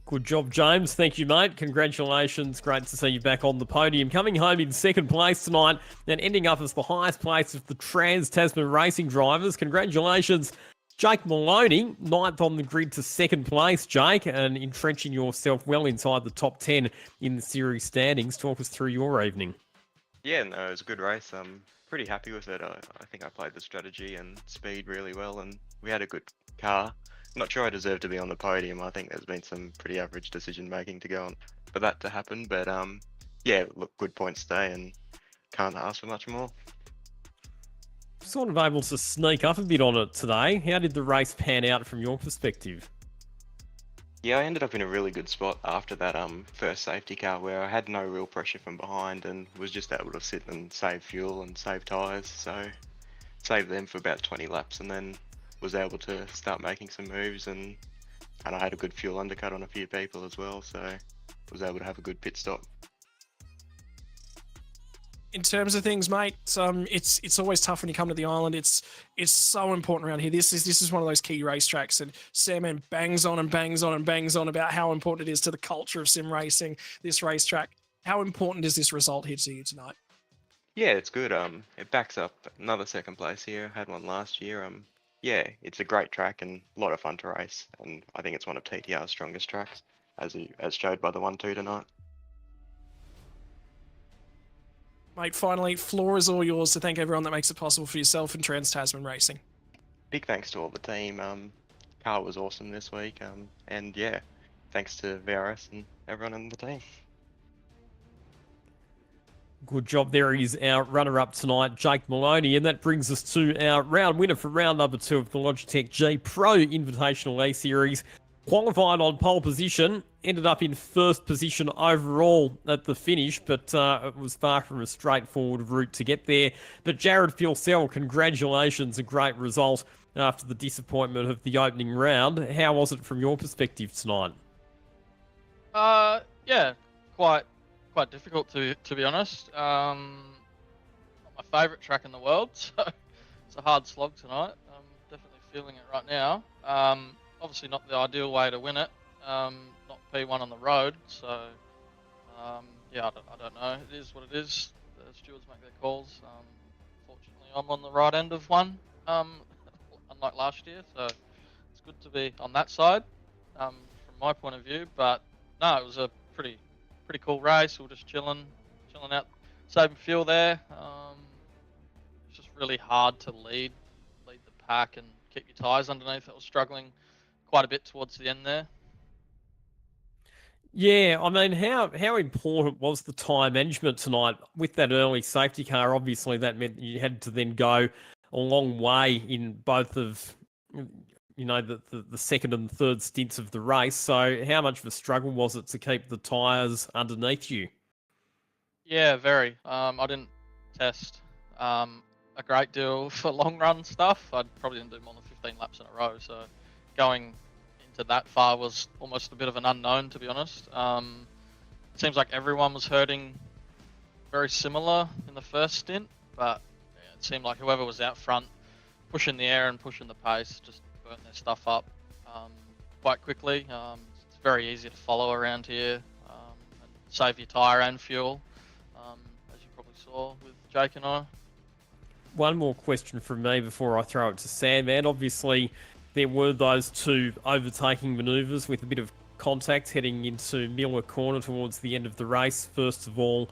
Good job, James. Thank you, mate. Congratulations. Great to see you back on the podium. Coming home in second place tonight and ending up as the highest place of the Trans-Tasman racing drivers. Congratulations, Jake Maloney, ninth on the grid to second place, Jake, and entrenching yourself well inside the top 10 in the series standings. Talk us through your evening. Yeah, no, it was a good race. I'm pretty happy with it. I think I played the strategy and speed really well, and we had a good car. Not sure I deserve to be on the podium. I think there's been some pretty average decision making to go on for that to happen. But yeah, look, good points today, and can't ask for much more. Sort of able to sneak up a bit on it today. How did the race pan out from your perspective? Yeah, I ended up in a really good spot after that first safety car where I had no real pressure from behind and was just able to sit and save fuel and save tyres. So saved them for about 20 laps and then was able to start making some moves, and I had a good fuel undercut on a few people as well, so was able to have a good pit stop. In terms of things, mate, it's always tough when you come to the island. It's so important around here. This is one of those key racetracks, and Sam bangs on and bangs on and bangs on about how important it is to the culture of sim racing. This racetrack. How important is this result here to you tonight? Yeah, it's good. It backs up another second place here. Had one last year. Yeah, it's a great track and a lot of fun to race, and I think it's one of TTR's strongest tracks, as showed by the 1-2 tonight. Mate, finally, floor is all yours to thank everyone that makes it possible for yourself and Trans-Tasman Racing. Big thanks to all the team. Car was awesome this week, and yeah, thanks to VRS and everyone in the team. Good job. There is our runner-up tonight, Jake Maloney, and that brings us to our round winner for round number 2 of the Logitech G Pro Invitational A-Series. Qualified on pole position, ended up in first position overall at the finish, but it was far from a straightforward route to get there. But Jared Filsell, congratulations, a great result after the disappointment of the opening round. How was it from your perspective tonight? Yeah, quite difficult to be honest. Not my favourite track in the world, so it's a hard slog tonight. I'm definitely feeling it right now. Obviously not the ideal way to win it, not P1 on the road, so yeah, I don't know. It is what it is. The stewards make their calls. Fortunately, I'm on the right end of one, unlike last year, so it's good to be on that side from my point of view. But no, it was a pretty cool race. We were just chilling out, saving fuel there. It's just really hard to lead the pack and keep your tyres underneath. I was struggling quite a bit towards the end there. Yeah, I mean, how important was the tyre management tonight with that early safety car? Obviously, that meant you had to then go a long way in both of, you know, the second and third stints of the race. So how much of a struggle was it to keep the tyres underneath you? Yeah, very. I didn't test a great deal for long run stuff. I probably didn't do more than 15 laps in a row, so going into that far was almost a bit of an unknown, to be honest. It seems like everyone was hurting very similar in the first stint, but yeah, it seemed like whoever was out front pushing the air and pushing the pace just burnt their stuff up quite quickly. It's very easy to follow around here and save your tyre and fuel, as you probably saw with Jake and I. One more question from me before I throw it to Sandman. Obviously, there were those two overtaking manoeuvres with a bit of contact heading into Miller Corner towards the end of the race. First of all,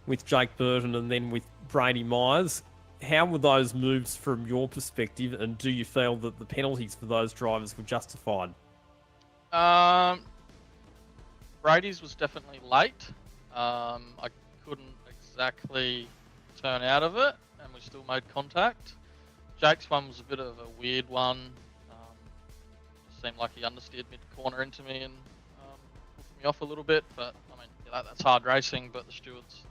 with Jake Burton and then with Brady Myers. How were those moves from your perspective, and do you feel that the penalties for those drivers were justified? Brady's was definitely late. I couldn't exactly turn out of it, and we still made contact. Jake's one was a bit of a weird one. Just seemed like he understeered mid-corner into me and pushed me off a little bit. But I mean, yeah, that's hard racing. But the stewards,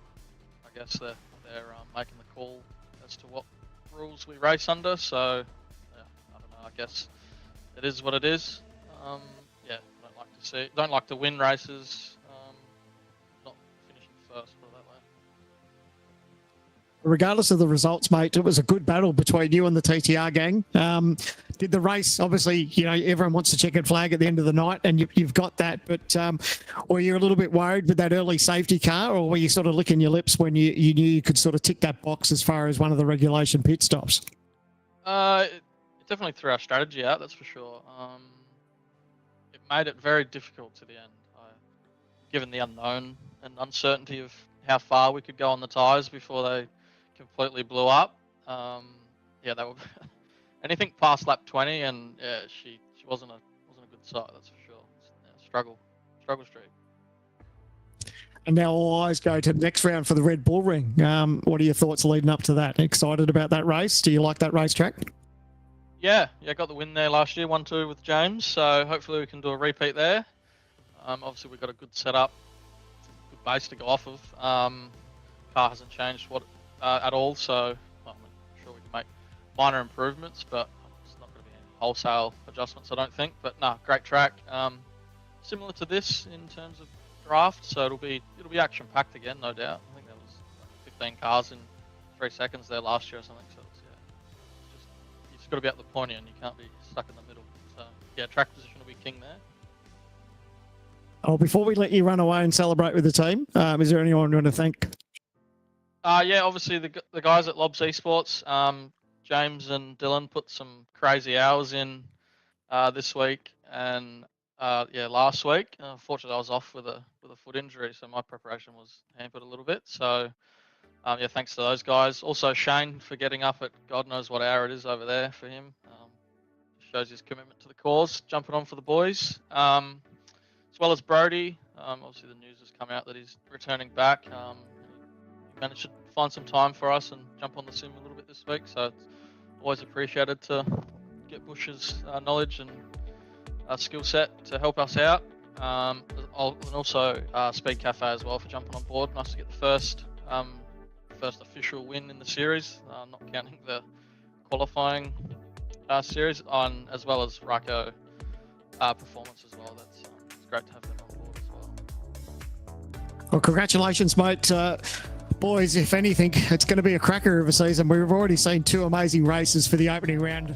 I guess they're making the call as as to what rules we race under. So yeah, I don't know. I guess it is what it is. Yeah, don't like to win races. Not finishing first, put it that way. Regardless of the results, mate, it was a good battle between you and the TTR gang. Did the race, obviously, everyone wants the checkered flag at the end of the night, and you've got that, but were you a little bit worried with that early safety car, or were you sort of licking your lips when you knew you could sort of tick that box as far as one of the regulation pit stops? It definitely threw our strategy out, that's for sure. It made it very difficult to the end, given the unknown and uncertainty of how far we could go on the tyres before they completely blew up. Yeah, they were anything past lap 20, and yeah, she wasn't a good sight, that's for sure. Yeah, struggle streak. And now all eyes go to the next round for the Red Bull Ring. What are your thoughts leading up to that? Excited about that race? Do you like that racetrack? Yeah, got the win there last year, 1-2 with James. So hopefully we can do a repeat there. Obviously we've got a good setup, good base to go off of. Car hasn't changed at all, so I'm sure we can make minor improvements, but it's not going to be any wholesale adjustments, I don't think. But no, great track. Similar to this in terms of draft, so it'll be action packed again, no doubt. I think there was 15 cars in 3 seconds there last year or something. So you just got to be at the pointy end. You can't be stuck in the middle. So yeah, track position will be king there. Oh, before we let you run away and celebrate with the team, is there anyone you want to thank? Yeah, obviously the guys at Lobs Esports, James and Dylan put some crazy hours in this week and last week. Unfortunately, I was off with a foot injury, so my preparation was hampered a little bit. So thanks to those guys. Also Shane for getting up at God knows what hour it is over there for him. Shows his commitment to the cause, jumping on for the boys. As well as Brody. Obviously the news has come out that he's returning back. He managed to find some time for us and jump on the sim a little bit this week, so it's always appreciated to get Bush's knowledge and skill set to help us out. And also Speed Cafe as well for jumping on board. Nice to get the first official win in the series, not counting the qualifying series, as well as Ryko performance as well. It's great to have them on board as well. Well, congratulations, mate. Boys, if anything, it's going to be a cracker of a season. We've already seen 2 amazing races for the opening round.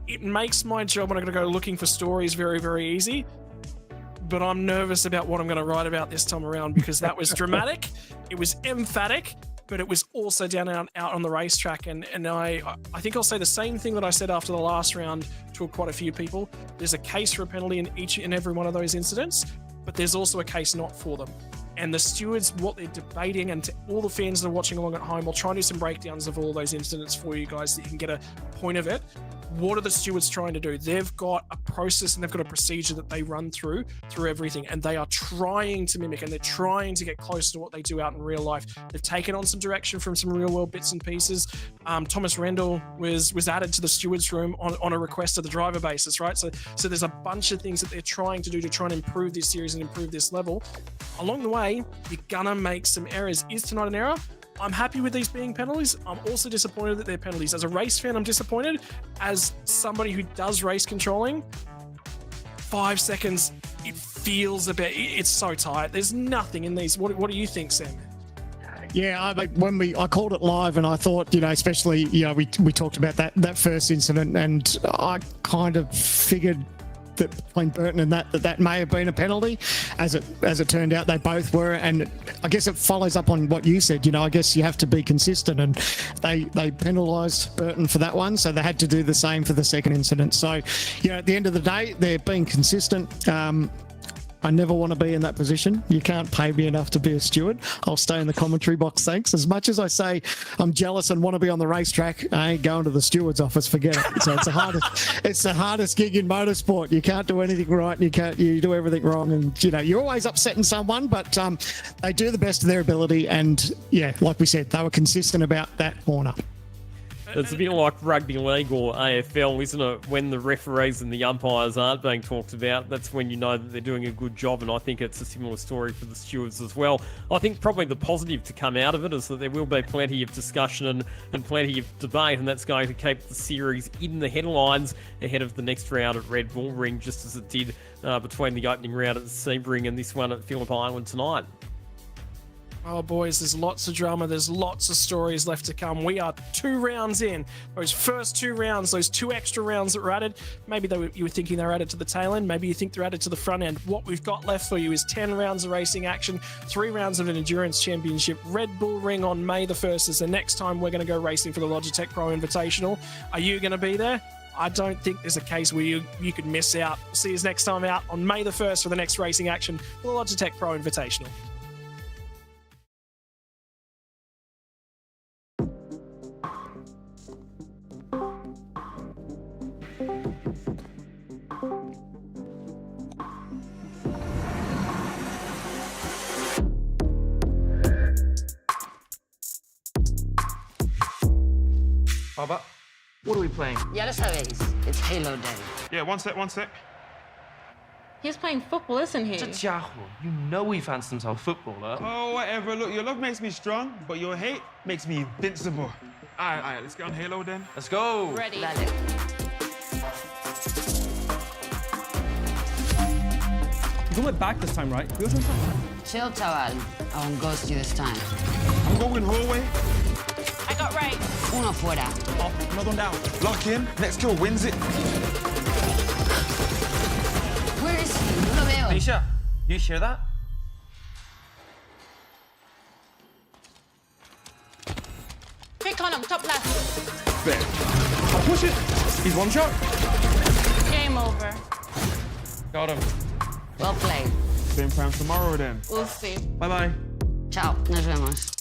It makes my job when I'm going to go looking for stories very, very easy, but I'm nervous about what I'm going to write about this time around, because that was dramatic, it was emphatic, but it was also down and out on the racetrack, and I think I'll say the same thing that I said after the last round to quite a few people. There's a case for a penalty in each and every one of those incidents, but there's also a case not for them. And the stewards, what they're debating, and to all the fans that are watching along at home, I'll try and do some breakdowns of all those incidents for you guys so you can get a point of it. What are the stewards trying to do? They've got a process and they've got a procedure that they run through everything, and they are trying to mimic, and they're trying to get close to what they do out in real life. They've taken on some direction from some real world bits and pieces. Thomas Rendell was added to the stewards room on a request of the driver basis, right? So there's a bunch of things that they're trying to do to try and improve this series and improve this level. Along the way, you're gonna make some errors. Is tonight an error? I'm happy with these being penalties. I'm also disappointed that they're penalties. As a race fan, I'm disappointed. As somebody who does race controlling, 5 seconds, it feels a bit, it's so tight. There's nothing in these. What do you think, Sam? Yeah, I called it live, and I thought, especially, we talked about that first incident, and I kind of figured that between Burton and that may have been a penalty. As it turned out, they both were, and I guess it follows up on what you said. I guess you have to be consistent, and they penalised Burton for that one, so they had to do the same for the second incident. So, at the end of the day, they're being consistent. I never want to be in that position. You can't pay me enough to be a steward. I'll stay in the commentary box, thanks. As much as I say I'm jealous and want to be on the racetrack, I ain't going to the steward's office. Forget it. So it's the hardest gig in motorsport. You can't do anything right, and you do everything wrong, and you're always upsetting someone. But they do the best of their ability, and yeah, like we said, they were consistent about that corner. It's a bit like rugby league or AFL, isn't it? When the referees and the umpires aren't being talked about, that's when you know that they're doing a good job, and I think it's a similar story for the stewards as well. I think probably the positive to come out of it is that there will be plenty of discussion and plenty of debate, and that's going to keep the series in the headlines ahead of the next round at Red Bull Ring, just as it did between the opening round at Sebring and this one at Phillip Island tonight. Oh, boys, there's lots of drama. There's lots of stories left to come. We are 2 rounds in. Those first 2 rounds, those 2 extra rounds that were added, maybe you were thinking they were added to the tail end. Maybe you think they're added to the front end. What we've got left for you is 10 rounds of racing action, 3 rounds of an endurance championship. Red Bull Ring on May the 1st is the next time we're going to go racing for the Logitech Pro Invitational. Are you going to be there? I don't think there's a case where you could miss out. We'll see you next time out on May the 1st for the next racing action for the Logitech Pro Invitational. Baba, what are we playing? Ya lo sabéis, it's Halo Day. Yeah, one sec. He's playing football, isn't he? Chacho, you know he fancies himself footballer. Oh, whatever. Look, your love makes me strong, but your hate makes me invincible. All right, let's get on Halo then. Let's go. Ready. Dale. You went back this time, right? Chill, chaval. I won't ghost you this time. I'm going hallway. I got right. Uno fuera. Oh, another one down. Lock in. Next kill wins it. Where is he? No lo veo. Alicia, do you hear that? Quick on him, top left. I'll push it. He's one shot. Game over. Got him. Well played. Same time tomorrow then. We'll see. Bye-bye. Ciao. Nos vemos.